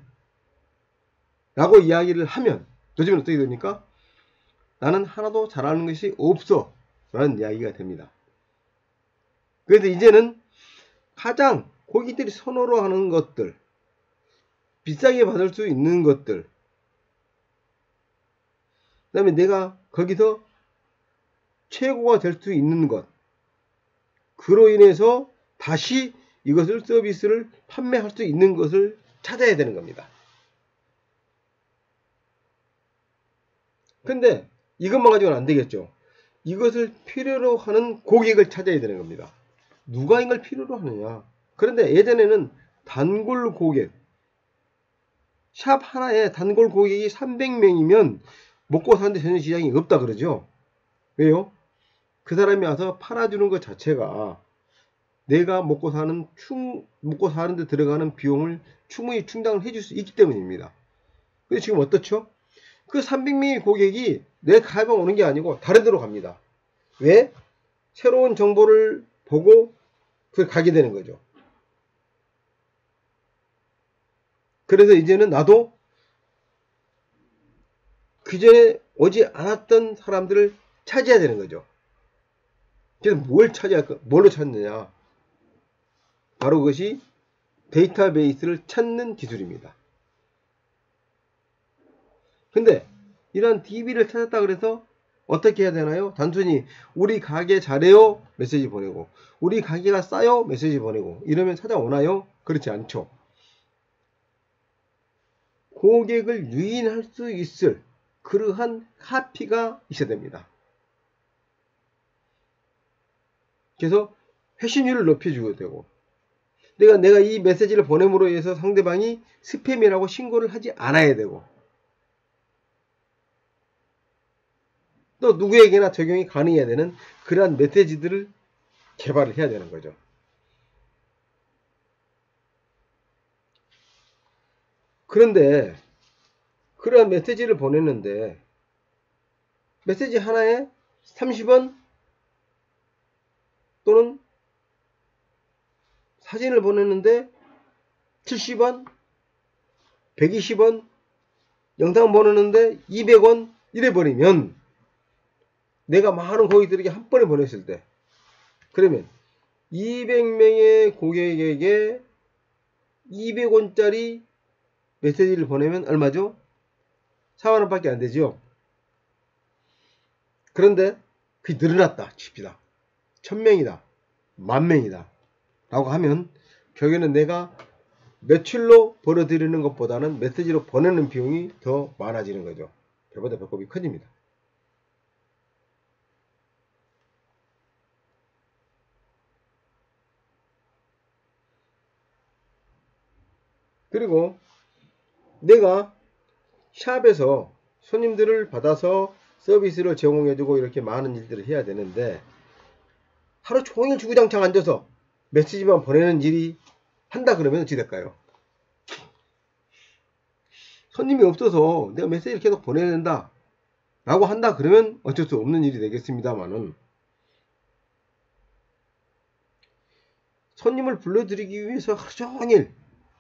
라고 이야기를 하면 요즘은 어떻게 됩니까? 나는 하나도 잘하는 것이 없어 라는 이야기가 됩니다. 그래서 이제는 가장 고객들이 선호로 하는 것들, 비싸게 받을 수 있는 것들, 그 다음에 내가 거기서 최고가 될 수 있는 것, 그로 인해서 다시 이것을 서비스를 판매할 수 있는 것을 찾아야 되는 겁니다. 근데 이것만 가지고는 안 되겠죠. 이것을 필요로 하는 고객을 찾아야 되는 겁니다. 누가 이걸 필요로 하느냐. 그런데 예전에는 단골 고객, 샵 하나에 단골 고객이 300명이면 먹고 사는데 전혀 지장이 없다 그러죠. 왜요? 그 사람이 와서 팔아주는 것 자체가 내가 먹고 사는데 들어가는 비용을 충분히 충당을 해줄 수 있기 때문입니다. 근데 지금 어떻죠? 그 300명의 고객이 내 가게만 오는 게 아니고 다른 데로 갑니다. 왜? 새로운 정보를 보고 가게 되는 거죠. 그래서 이제는 나도 그전에 오지 않았던 사람들을 찾아야 되는 거죠. 그래서 뭘로 찾느냐? 바로 그것이 데이터베이스를 찾는 기술입니다. 근데 이런 DB를 찾았다 그래서 어떻게 해야 되나요? 단순히 우리 가게 잘해요 메시지 보내고, 우리 가게가 싸요 메시지 보내고 이러면 찾아오나요? 그렇지 않죠. 고객을 유인할 수 있을 그러한 카피가 있어야 됩니다. 그래서 회신율을 높여주어야 되고, 내가 이 메시지를 보냄으로 해서 상대방이 스팸이라고 신고를 하지 않아야 되고, 또 누구에게나 적용이 가능해야 되는 그러한 메시지들을 개발을 해야 되는 거죠. 그런데 그러한 메시지를 보냈는데 메시지 하나에 30원 또는 사진을 보냈는데 70원, 120원, 영상 보냈는데 200원 이래버리면, 내가 많은 고객들에게 한 번에 보냈을 때, 그러면 200명의 고객에게 200원짜리 메시지를 보내면 얼마죠? 4만원 밖에 안 되죠. 그런데 그게 늘어났다 칩시다. 1000명이다, 10,000명이다 라고 하면 결국에는 내가 매출로 벌어들이는 것보다는 메시지로 보내는 비용이 더 많아지는 거죠. 배보다 배꼽이 커집니다. 그리고 내가 샵에서 손님들을 받아서 서비스를 제공해주고 이렇게 많은 일들을 해야 되는데, 하루 종일 주구장창 앉아서 메시지만 보내는 일이 한다 그러면 어찌 될까요? 손님이 없어서 내가 메시지를 계속 보내야 된다 라고 한다 그러면 어쩔 수 없는 일이 되겠습니다만은, 손님을 불러들이기 위해서 하루 종일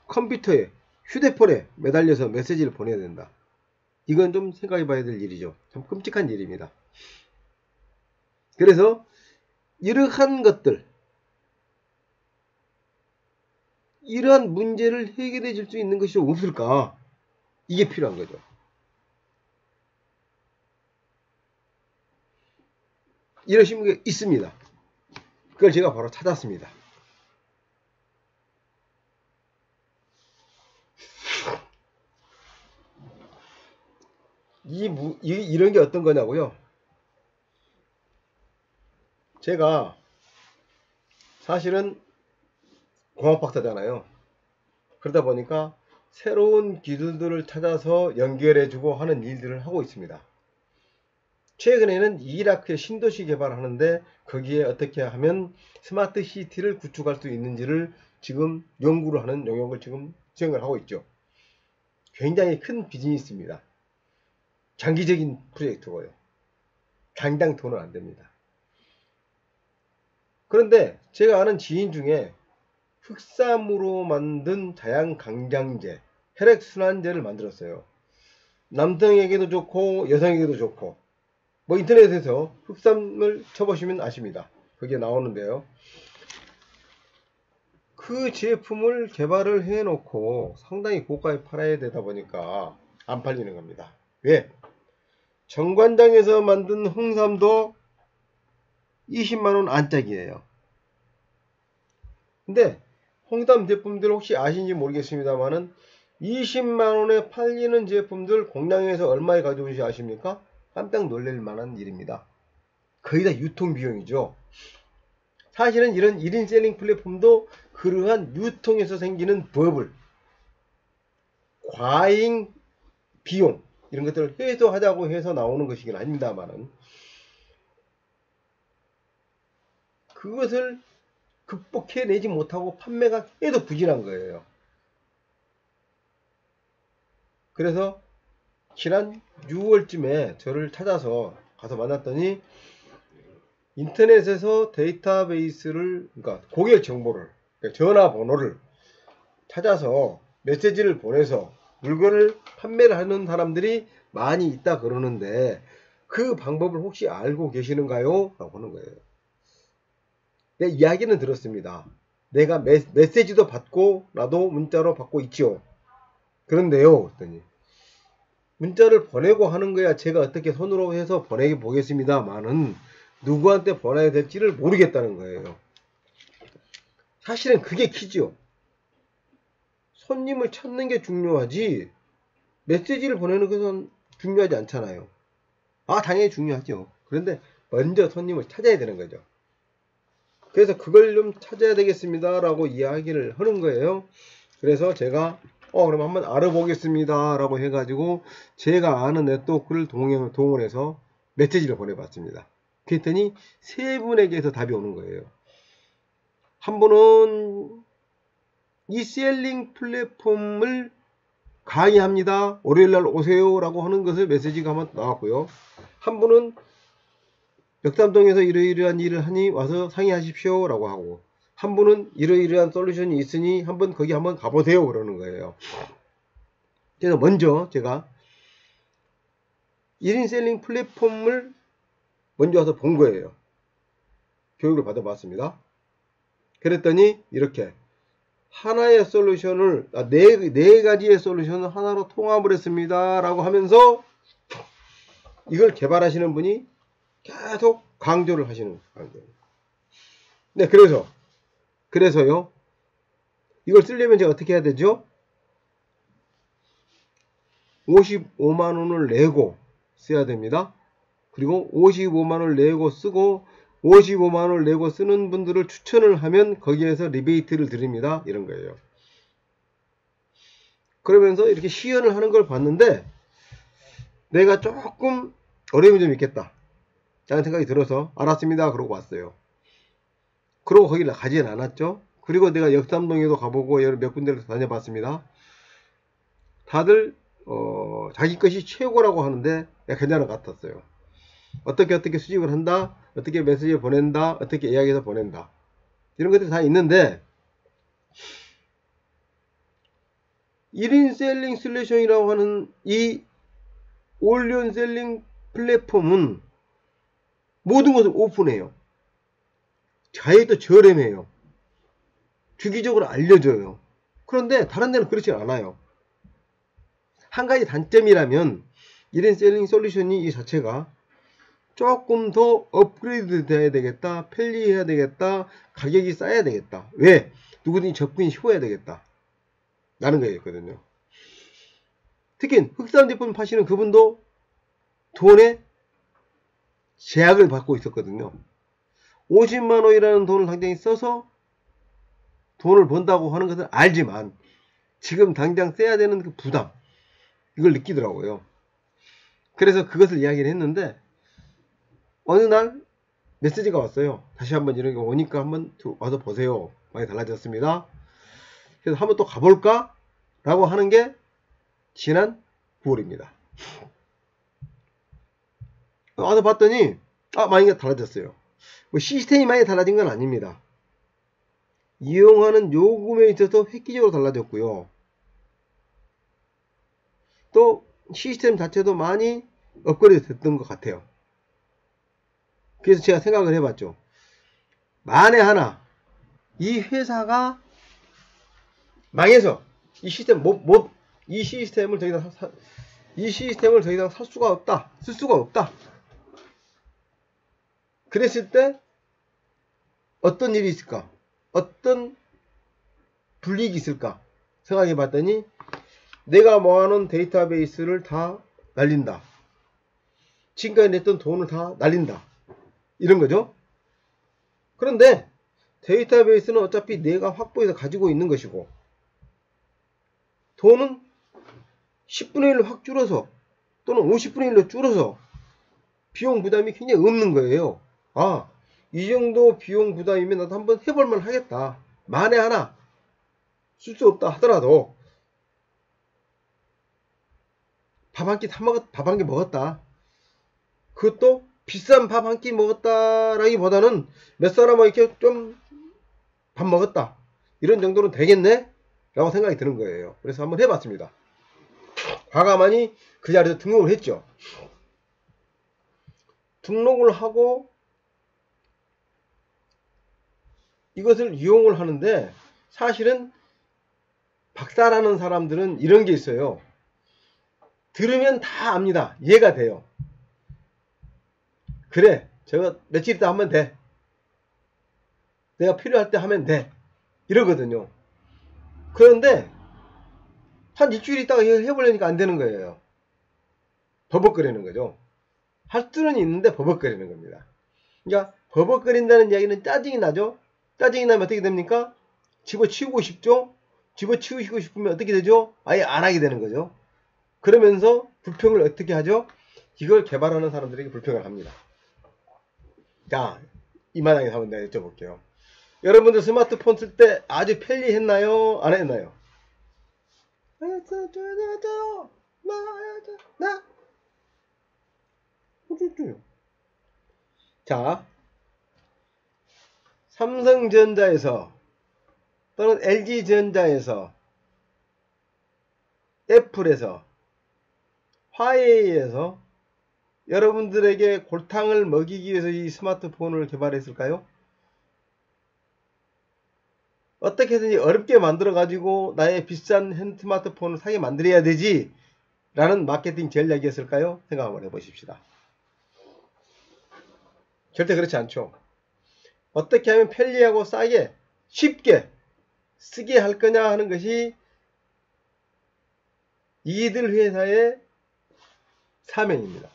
컴퓨터에, 휴대폰에 매달려서 메시지를 보내야 된다. 이건 좀 생각해 봐야 될 일이죠. 참 끔찍한 일입니다. 그래서 이러한 것들, 이러한 문제를 해결해 줄 수 있는 것이 없을까? 이게 필요한 거죠. 이러신 게 있습니다. 그걸 제가 바로 찾았습니다. 이런 게 어떤 거냐고요? 제가 사실은 공학박사잖아요. 그러다 보니까 새로운 기술들을 찾아서 연결해주고 하는 일들을 하고 있습니다. 최근에는 이라크의 신도시 개발하는데 거기에 어떻게 하면 스마트 시티를 구축할 수 있는지를 지금 연구를 하는 영역을 지금 진행을 하고 있죠. 굉장히 큰 비즈니스입니다. 장기적인 프로젝트고요. 당장 돈은 안 됩니다. 그런데 제가 아는 지인 중에 흑삼으로 만든 자양강장제, 혈액순환제를 만들었어요. 남성에게도 좋고 여성에게도 좋고, 뭐 인터넷에서 흑삼을 쳐보시면 아십니다. 그게 나오는데요. 그 제품을 개발을 해놓고 상당히 고가에 팔아야 되다 보니까 안 팔리는 겁니다. 왜? 정관장에서 만든 홍삼도 20만원 안짝이에요. 근데 홍삼 제품들 혹시 아시는지 모르겠습니다만은 20만원에 팔리는 제품들 공장에서 얼마에 가져오는지 아십니까? 깜짝 놀랄 만한 일입니다. 거의 다 유통비용이죠. 사실은 이런 1인 셀링 플랫폼도 그러한 유통에서 생기는 버블, 과잉 비용 이런 것들을 해소하자고 해서 나오는 것이긴 합니다만은 그것을 극복해내지 못하고 판매가 해도 부진한 거예요. 그래서 지난 6월쯤에 저를 찾아서 가서 만났더니 인터넷에서 데이터베이스를, 그러니까 고객 정보를, 그러니까 전화번호를 찾아서 메시지를 보내서 물건을 판매를 하는 사람들이 많이 있다 그러는데 그 방법을 혹시 알고 계시는가요? 라고 하는 거예요. 내 이야기는 들었습니다. 내가 메시지도 받고 나도 문자로 받고 있죠. 그런데요, 그랬더니 문자를 보내고 하는 거야 제가 어떻게 손으로 해서 보내게 보겠습니다만은 누구한테 보내야 될지를 모르겠다는 거예요. 사실은 그게 키죠. 손님을 찾는 게 중요하지 메시지를 보내는 것은 중요하지 않잖아요. 당연히 중요하죠. 그런데 먼저 손님을 찾아야 되는 거죠. 그래서 그걸 좀 찾아야 되겠습니다 라고 이야기를 하는 거예요. 그래서 제가 그럼 한번 알아보겠습니다 라고 해가지고 제가 아는 네트워크를 동원해서 메시지를 보내봤습니다. 그랬더니 세 분에게서 답이 오는 거예요. 한 분은 이 셀링 플랫폼을 강의합니다. 월요일날 오세요 라고 하는 것을 메시지가 한번 나왔고요. 한 분은 역삼동에서 이러이러한 일을 하니 와서 상의하십시오 라고 하고, 한 분은 이러이러한 솔루션이 있으니 한번 거기 한번 가보세요 그러는 거예요. 그래서 먼저 제가 1인 셀링 플랫폼을 먼저 와서 본 거예요. 교육을 받아봤습니다. 그랬더니 이렇게 하나의 솔루션을 네 가지의 솔루션을 하나로 통합을 했습니다 라고 하면서 이걸 개발하시는 분이 계속 강조를 하시는 거예요. 네, 그래서요. 이걸 쓰려면 제가 어떻게 해야 되죠? 55만원을 내고 써야 됩니다. 그리고 55만원을 내고 쓰고 55만원을 내고 쓰는 분들을 추천을 하면 거기에서 리베이트를 드립니다. 이런 거예요. 그러면서 이렇게 시연을 하는 걸 봤는데 내가 조금 어려움이 좀 있겠다 라는 생각이 들어서 알았습니다 그러고 왔어요. 그러고 거기를 가지는 않았죠. 그리고 내가 역삼동에도 가보고 몇 군데를 다녀봤습니다. 다들 자기 것이 최고라고 하는데 괜찮은 것 같았어요. 어떻게 수집을 한다, 어떻게 메시지를 보낸다, 어떻게 이야기해서 보낸다, 이런 것들이 다 있는데 1인 셀링 솔루션이라고 하는 이 올리온 셀링 플랫폼은 모든 것을 오픈해요. 가격도 저렴해요. 주기적으로 알려줘요. 그런데 다른 데는 그렇지 않아요. 한 가지 단점이라면 이런 셀링 솔루션이 이 자체가 조금 더 업그레이드 돼야 되겠다, 편리해야 되겠다, 가격이 싸야 되겠다. 왜? 누구든지 접근이 쉬워야 되겠다 라는 거였거든요. 특히 흑산 제품 파시는 그분도 돈에 제약을 받고 있었거든요. 50만원이라는 돈을 당장 써서 돈을 번다고 하는 것을 알지만 지금 당장 써야 되는 그 부담, 이걸 느끼더라고요. 그래서 그것을 이야기를 했는데 어느 날 메시지가 왔어요. 다시 한번 이런 게 오니까 한번 와서 보세요. 많이 달라졌습니다. 그래서 한번 또 가볼까? 라고 하는 게 지난 9월입니다. 와서 봤더니 많이 달라졌어요. 뭐 시스템이 많이 달라진 건 아닙니다. 이용하는 요금에 있어서 획기적으로 달라졌고요. 또 시스템 자체도 많이 업그레이드 됐던 것 같아요. 그래서 제가 생각을 해봤죠. 만에 하나 이 회사가 망해서 이 시스템을 더 이상 살 수가 없다, 쓸 수가 없다. 그랬을 때 어떤 일이 있을까? 어떤 불이익이 있을까? 생각해 봤더니 내가 모아놓은 데이터베이스를 다 날린다. 지금까지 냈던 돈을 다 날린다. 이런 거죠. 그런데 데이터베이스는 어차피 내가 확보해서 가지고 있는 것이고 돈은 10분의 1로 확 줄어서 또는 50분의 1로 줄어서 비용 부담이 굉장히 없는 거예요. 이 정도 비용 부담이면 나도 한번 해볼만 하겠다. 만에 하나 쓸 수 없다 하더라도 밥 한 끼 먹었다. 그것도 비싼 밥 한 끼 먹었다라기보다는 몇 사람과 이렇게 좀 밥 먹었다. 이런 정도는 되겠네? 라고 생각이 드는 거예요. 그래서 한번 해봤습니다. 과감하니 그 자리에서 등록을 했죠. 등록을 하고 이것을 이용을 하는데 사실은 박사라는 사람들은 이런 게 있어요. 들으면 다 압니다. 이해가 돼요. 그래, 저거 며칠 있다 하면 돼. 내가 필요할 때 하면 돼. 이러거든요. 그런데 한 일주일 있다가 해보려니까 안 되는 거예요. 버벅거리는 거죠. 할 수는 있는데 버벅거리는 겁니다. 그러니까 버벅거린다는 이야기는 짜증이 나죠. 짜증이 나면 어떻게 됩니까? 집어치우고 싶죠. 집어치우고 싶으면 어떻게 되죠? 아예 안 하게 되는 거죠. 그러면서 불평을 어떻게 하죠? 이걸 개발하는 사람들에게 불평을 합니다. 자, 이마당에서 한번 내가 여쭤볼게요. 여러분들 스마트폰 쓸 때 아주 편리했나요? 안 했나요? 자, 삼성전자에서 또는 LG전자에서 애플에서 화웨이에서 여러분들에게 골탕을 먹이기 위해서 이 스마트폰을 개발했을까요? 어떻게 해서든지 어렵게 만들어 가지고 나의 비싼 스마트폰을 사게 만들어야 되지 라는 마케팅 전략이었을까요? 생각 한번 해보십시다. 절대 그렇지 않죠. 어떻게 하면 편리하고 싸게 쉽게 쓰게 할 거냐 하는 것이 이들 회사의 사명입니다.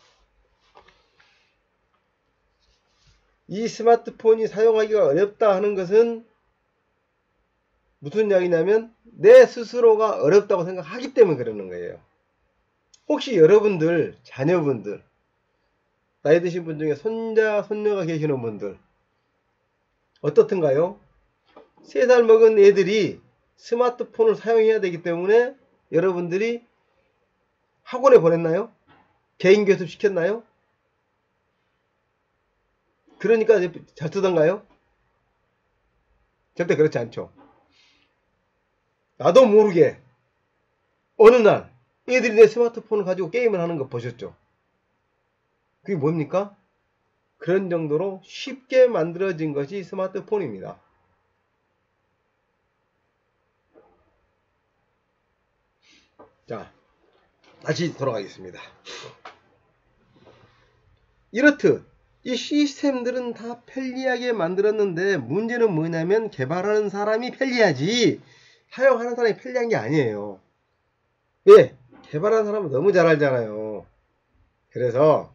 이 스마트폰이 사용하기가 어렵다 하는 것은 무슨 이야기냐면 내 스스로가 어렵다고 생각하기 때문에 그러는 거예요. 혹시 여러분들 자녀분들 나이 드신 분 중에 손자 손녀가 계시는 분들 어떻든가요? 3살 먹은 애들이 스마트폰을 사용해야 되기 때문에 여러분들이 학원에 보냈나요? 개인 교습 시켰나요? 그러니까 잘 쓰던가요? 절대 그렇지 않죠. 나도 모르게 어느 날 애들이 내 스마트폰을 가지고 게임을 하는 거 보셨죠? 그게 뭡니까? 그런 정도로 쉽게 만들어진 것이 스마트폰입니다. 자, 다시 돌아가겠습니다. 이렇듯 이 시스템들은 다 편리하게 만들었는데 문제는 뭐냐면 개발하는 사람이 편리하지 사용하는 사람이 편리한 게 아니에요. 왜? 개발하는 사람은 너무 잘 알잖아요. 그래서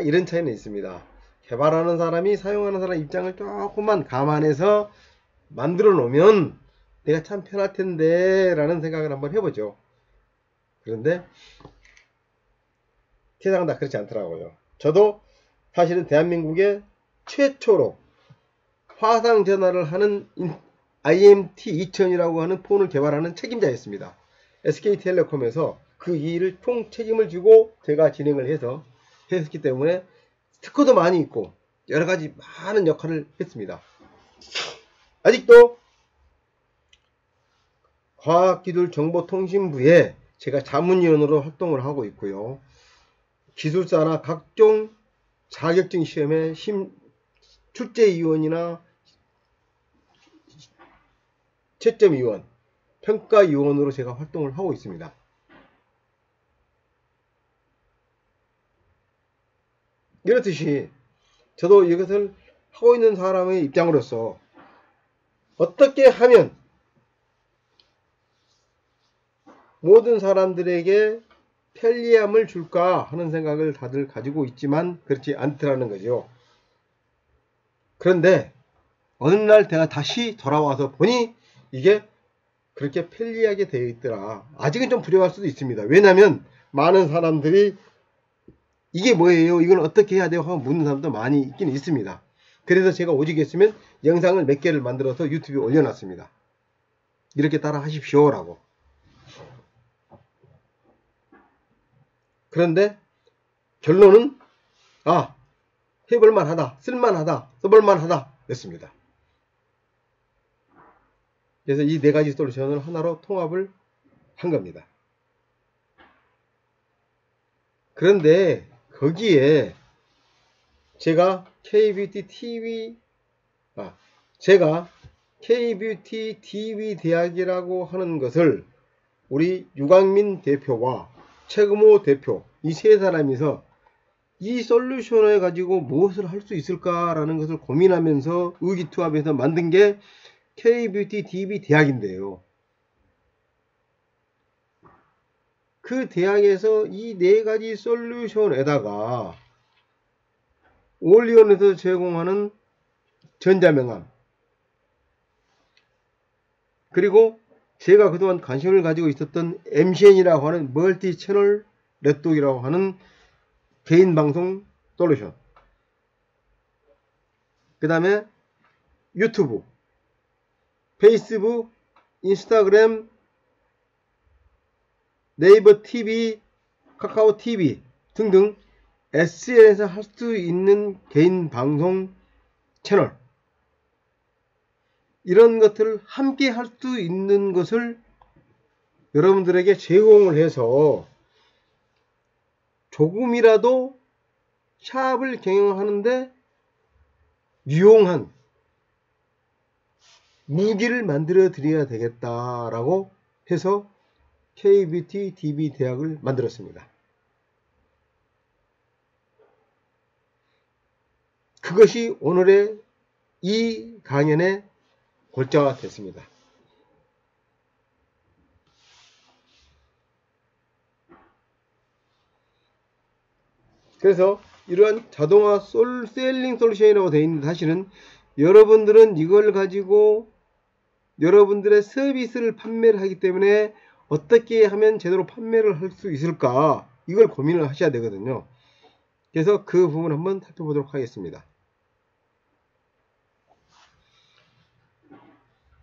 이런 차이는 있습니다. 개발하는 사람이 사용하는 사람 입장을 조금만 감안해서 만들어 놓으면 내가 참 편할 텐데 라는 생각을 한번 해보죠. 그런데 세상은 다 그렇지 않더라고요. 저도 사실은 대한민국의 최초로 화상전화를 하는 IMT2000이라고 하는 폰을 개발하는 책임자였습니다. SK텔레콤에서 그 일을 총 책임을 지고 제가 진행을 해서 했기 때문에 특허도 많이 있고 여러가지 많은 역할을 했습니다. 아직도 과학기술정보통신부에 제가 자문위원으로 활동을 하고 있고요. 기술사나 각종 자격증 시험에 출제위원이나 채점위원, 평가위원으로 제가 활동을 하고 있습니다. 이렇듯이 저도 이것을 하고 있는 사람의 입장으로서 어떻게 하면 모든 사람들에게 편리함을 줄까 하는 생각을 다들 가지고 있지만 그렇지 않더라는 거죠. 그런데 어느 날 내가 다시 돌아와서 보니 이게 그렇게 편리하게 되어 있더라. 아직은 좀 불행할 수도 있습니다. 왜냐하면 많은 사람들이 이게 뭐예요? 이건 어떻게 해야 돼요? 하고 묻는 사람도 많이 있긴 있습니다. 그래서 제가 오직했으면 영상을 몇 개를 만들어서 유튜브에 올려놨습니다. 이렇게 따라 하십시오 라고. 그런데 결론은 해볼만하다, 쓸만하다, 써볼만하다 였습니다. 그래서 이 네 가지 솔루션을 하나로 통합을 한 겁니다. 그런데 거기에 제가 K-뷰티 TV 대학이라고 하는 것을 우리 유광민 대표와 최금호 대표 이 세 사람이서 이 솔루션을 가지고 무엇을 할 수 있을까라는 것을 고민하면서 의기투합해서 만든 게 K-뷰티 TV 대학인데요. 그 대학에서 이 네 가지 솔루션에다가 올리온에서 제공하는 전자명암 그리고 제가 그동안 관심을 가지고 있었던 MCN이라고 하는 멀티 채널 네트워크라고 하는 개인 방송 솔루션 그 다음에 유튜브, 페이스북, 인스타그램, 네이버 TV, 카카오 TV 등등 SNS에서 할 수 있는 개인 방송 채널 이런 것들을 함께 할 수 있는 것을 여러분들에게 제공을 해서 조금이라도 샵을 경영하는데 유용한 무기를 만들어 드려야 되겠다라고 해서 K-뷰티 TV 대학을 만들었습니다. 그것이 오늘의 이 강연의 골자가 됐습니다. 그래서 이러한 자동화 셀링 솔루션이라고 되어 있는데 사실은 여러분들은 이걸 가지고 여러분들의 서비스를 판매를 하기 때문에 어떻게 하면 제대로 판매를 할 수 있을까 이걸 고민을 하셔야 되거든요. 그래서 그 부분 한번 살펴보도록 하겠습니다.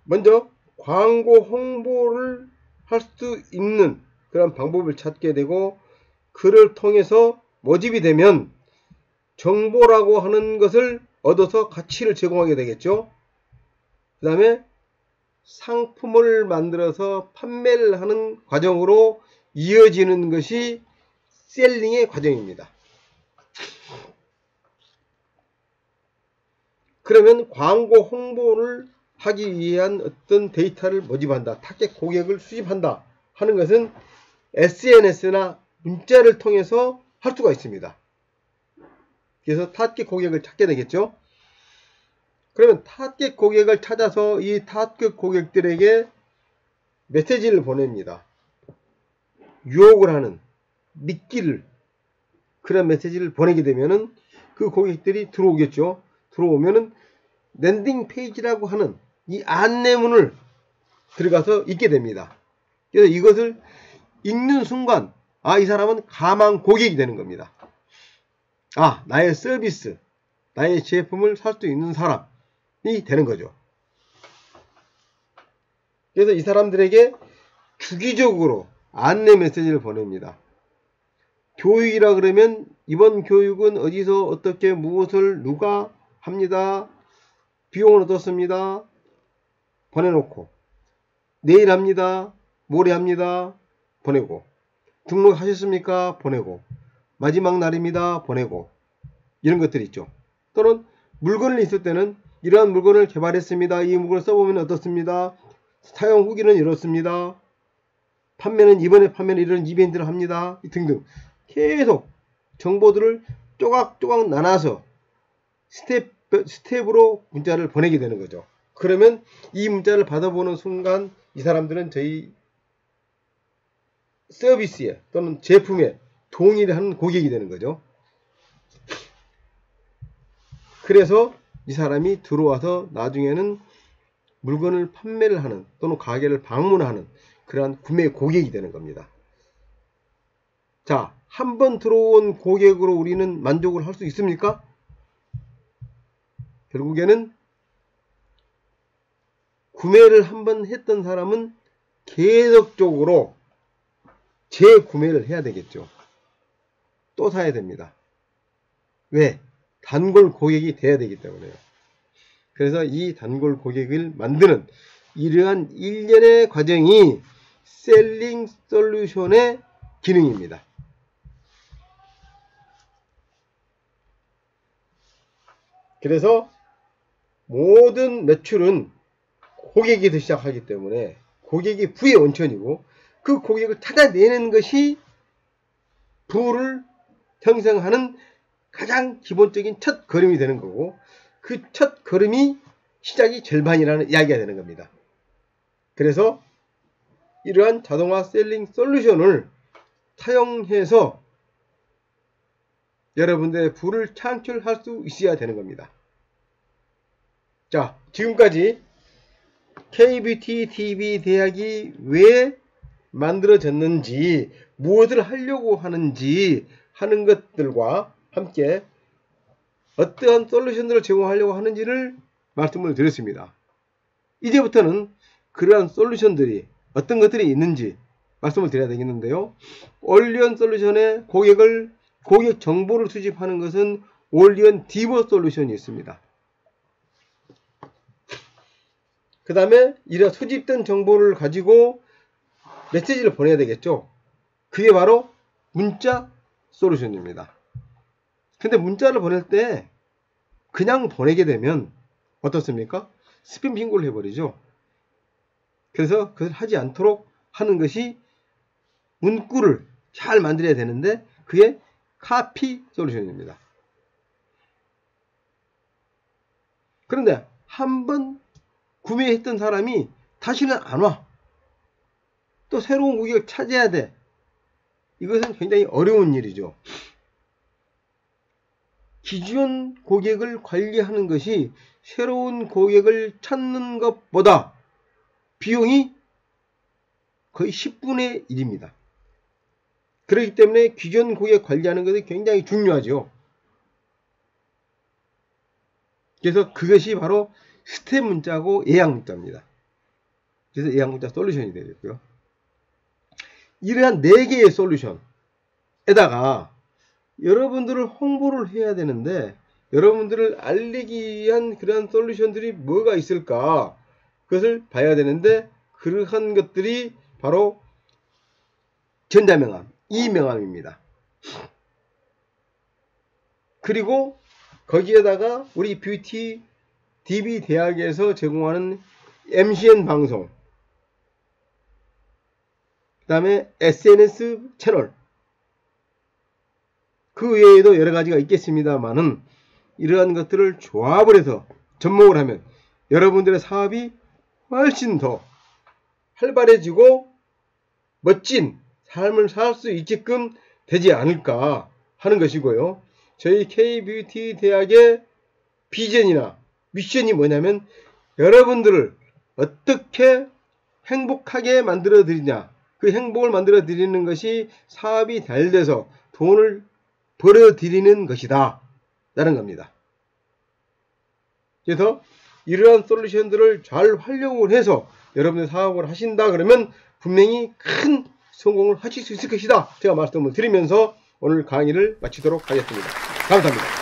먼저 광고 홍보를 할 수 있는 그런 방법을 찾게 되고 그를 통해서 모집이 되면 정보라고 하는 것을 얻어서 가치를 제공하게 되겠죠. 그 다음에 상품을 만들어서 판매를 하는 과정으로 이어지는 것이 셀링의 과정입니다. 그러면 광고 홍보를 하기 위한 어떤 데이터를 모집한다, 타겟 고객을 수집한다 하는 것은 SNS나 문자를 통해서 할 수가 있습니다. 그래서 타겟 고객을 찾게 되겠죠. 그러면 타겟 고객을 찾아서 이 타겟 고객들에게 메시지를 보냅니다. 유혹을 하는, 믿기를, 그런 메시지를 보내게 되면은 그 고객들이 들어오겠죠. 들어오면은 랜딩 페이지라고 하는 이 안내문을 들어가서 읽게 됩니다. 그래서 이것을 읽는 순간, 이 사람은 가망 고객이 되는 겁니다. 나의 서비스, 나의 제품을 살 수 있는 사람이 되는 거죠. 그래서 이 사람들에게 주기적으로 안내 메시지를 보냅니다. 교육이라 그러면 이번 교육은 어디서 어떻게 무엇을 누가 합니다. 비용은 어떻습니다. 보내놓고 내일 합니다. 모레 합니다. 보내고 등록하셨습니까? 보내고 마지막 날입니다. 보내고 이런 것들이 있죠. 또는 물건을 있을 때는 이러한 물건을 개발했습니다. 이 물건을 써보면 어떻습니다. 사용 후기는 이렇습니다. 판매는 이번에 판매는 이런 이벤트를 합니다. 등등 계속 정보들을 쪼각쪼각 나눠서 스텝으로 문자를 보내게 되는 거죠. 그러면 이 문자를 받아보는 순간 이 사람들은 저희 서비스에 또는 제품에 동의를 하는 고객이 되는 거죠. 그래서 이 사람이 들어와서 나중에는 물건을 판매를 하는 또는 가게를 방문하는 그러한 구매 고객이 되는 겁니다. 자, 한번 들어온 고객으로 우리는 만족을 할 수 있습니까? 결국에는 구매를 한번 했던 사람은 계속적으로 재구매를 해야 되겠죠. 또 사야 됩니다. 왜? 단골 고객이 돼야 되기 때문에요. 그래서 이 단골 고객을 만드는 이러한 일련의 과정이 셀링 솔루션의 기능입니다. 그래서 모든 매출은 고객에서 시작하기 때문에 고객이 부의 원천이고 그 고객을 찾아내는 것이 부를 형성하는 가장 기본적인 첫 걸음이 되는 거고 그 첫 걸음이 시작이 절반이라는 이야기가 되는 겁니다. 그래서 이러한 자동화 셀링 솔루션을 사용해서 여러분들의 부를 창출할 수 있어야 되는 겁니다. 자, 지금까지 KBT TV 대학이 왜 만들어졌는지 무엇을 하려고 하는지 하는 것들과 함께 어떠한 솔루션들을 제공하려고 하는지를 말씀을 드렸습니다. 이제부터는 그러한 솔루션들이 어떤 것들이 있는지 말씀을 드려야 되겠는데요. 올리언 솔루션의 고객 정보를 수집하는 것은 올리언 디버 솔루션이 있습니다. 그 다음에 이런 수집된 정보를 가지고 메시지를 보내야 되겠죠. 그게 바로 문자 솔루션입니다. 근데 문자를 보낼 때 그냥 보내게 되면 어떻습니까? 스팸 핑고를 해버리죠. 그래서 그걸 하지 않도록 하는 것이 문구를 잘 만들어야 되는데 그게 카피 솔루션입니다. 그런데 한번 구매했던 사람이 다시는 안 와. 또 새로운 고객을 찾아야 돼. 이것은 굉장히 어려운 일이죠. 기존 고객을 관리하는 것이 새로운 고객을 찾는 것보다 비용이 거의 10분의 1입니다. 그렇기 때문에 기존 고객 관리하는 것이 굉장히 중요하죠. 그래서 그것이 바로 스텝 문자고 예약 문자입니다. 그래서 예약 문자 솔루션이 되겠고요. 이러한 4개의 솔루션에다가 여러분들을 홍보를 해야 되는데 여러분들을 알리기 위한 그러한 솔루션들이 뭐가 있을까 그것을 봐야 되는데 그러한 것들이 바로 전자명함, 이명함입니다. 그리고 거기에다가 우리 뷰티 DB 대학에서 제공하는 MCN 방송, 그 다음에 SNS 채널, 그 외에도 여러 가지가 있겠습니다만은 이러한 것들을 조합을 해서 접목을 하면 여러분들의 사업이 훨씬 더 활발해지고 멋진 삶을 살 수 있게끔 되지 않을까 하는 것이고요. 저희 K-뷰티 대학의 비전이나 미션이 뭐냐면 여러분들을 어떻게 행복하게 만들어 드리냐, 그 행복을 만들어 드리는 것이 사업이 잘 돼서 돈을 벌어 드리는 것이다 라는 겁니다. 그래서 이러한 솔루션들을 잘 활용을 해서 여러분들 사업을 하신다 그러면 분명히 큰 성공을 하실 수 있을 것이다, 제가 말씀을 드리면서 오늘 강의를 마치도록 하겠습니다. 감사합니다.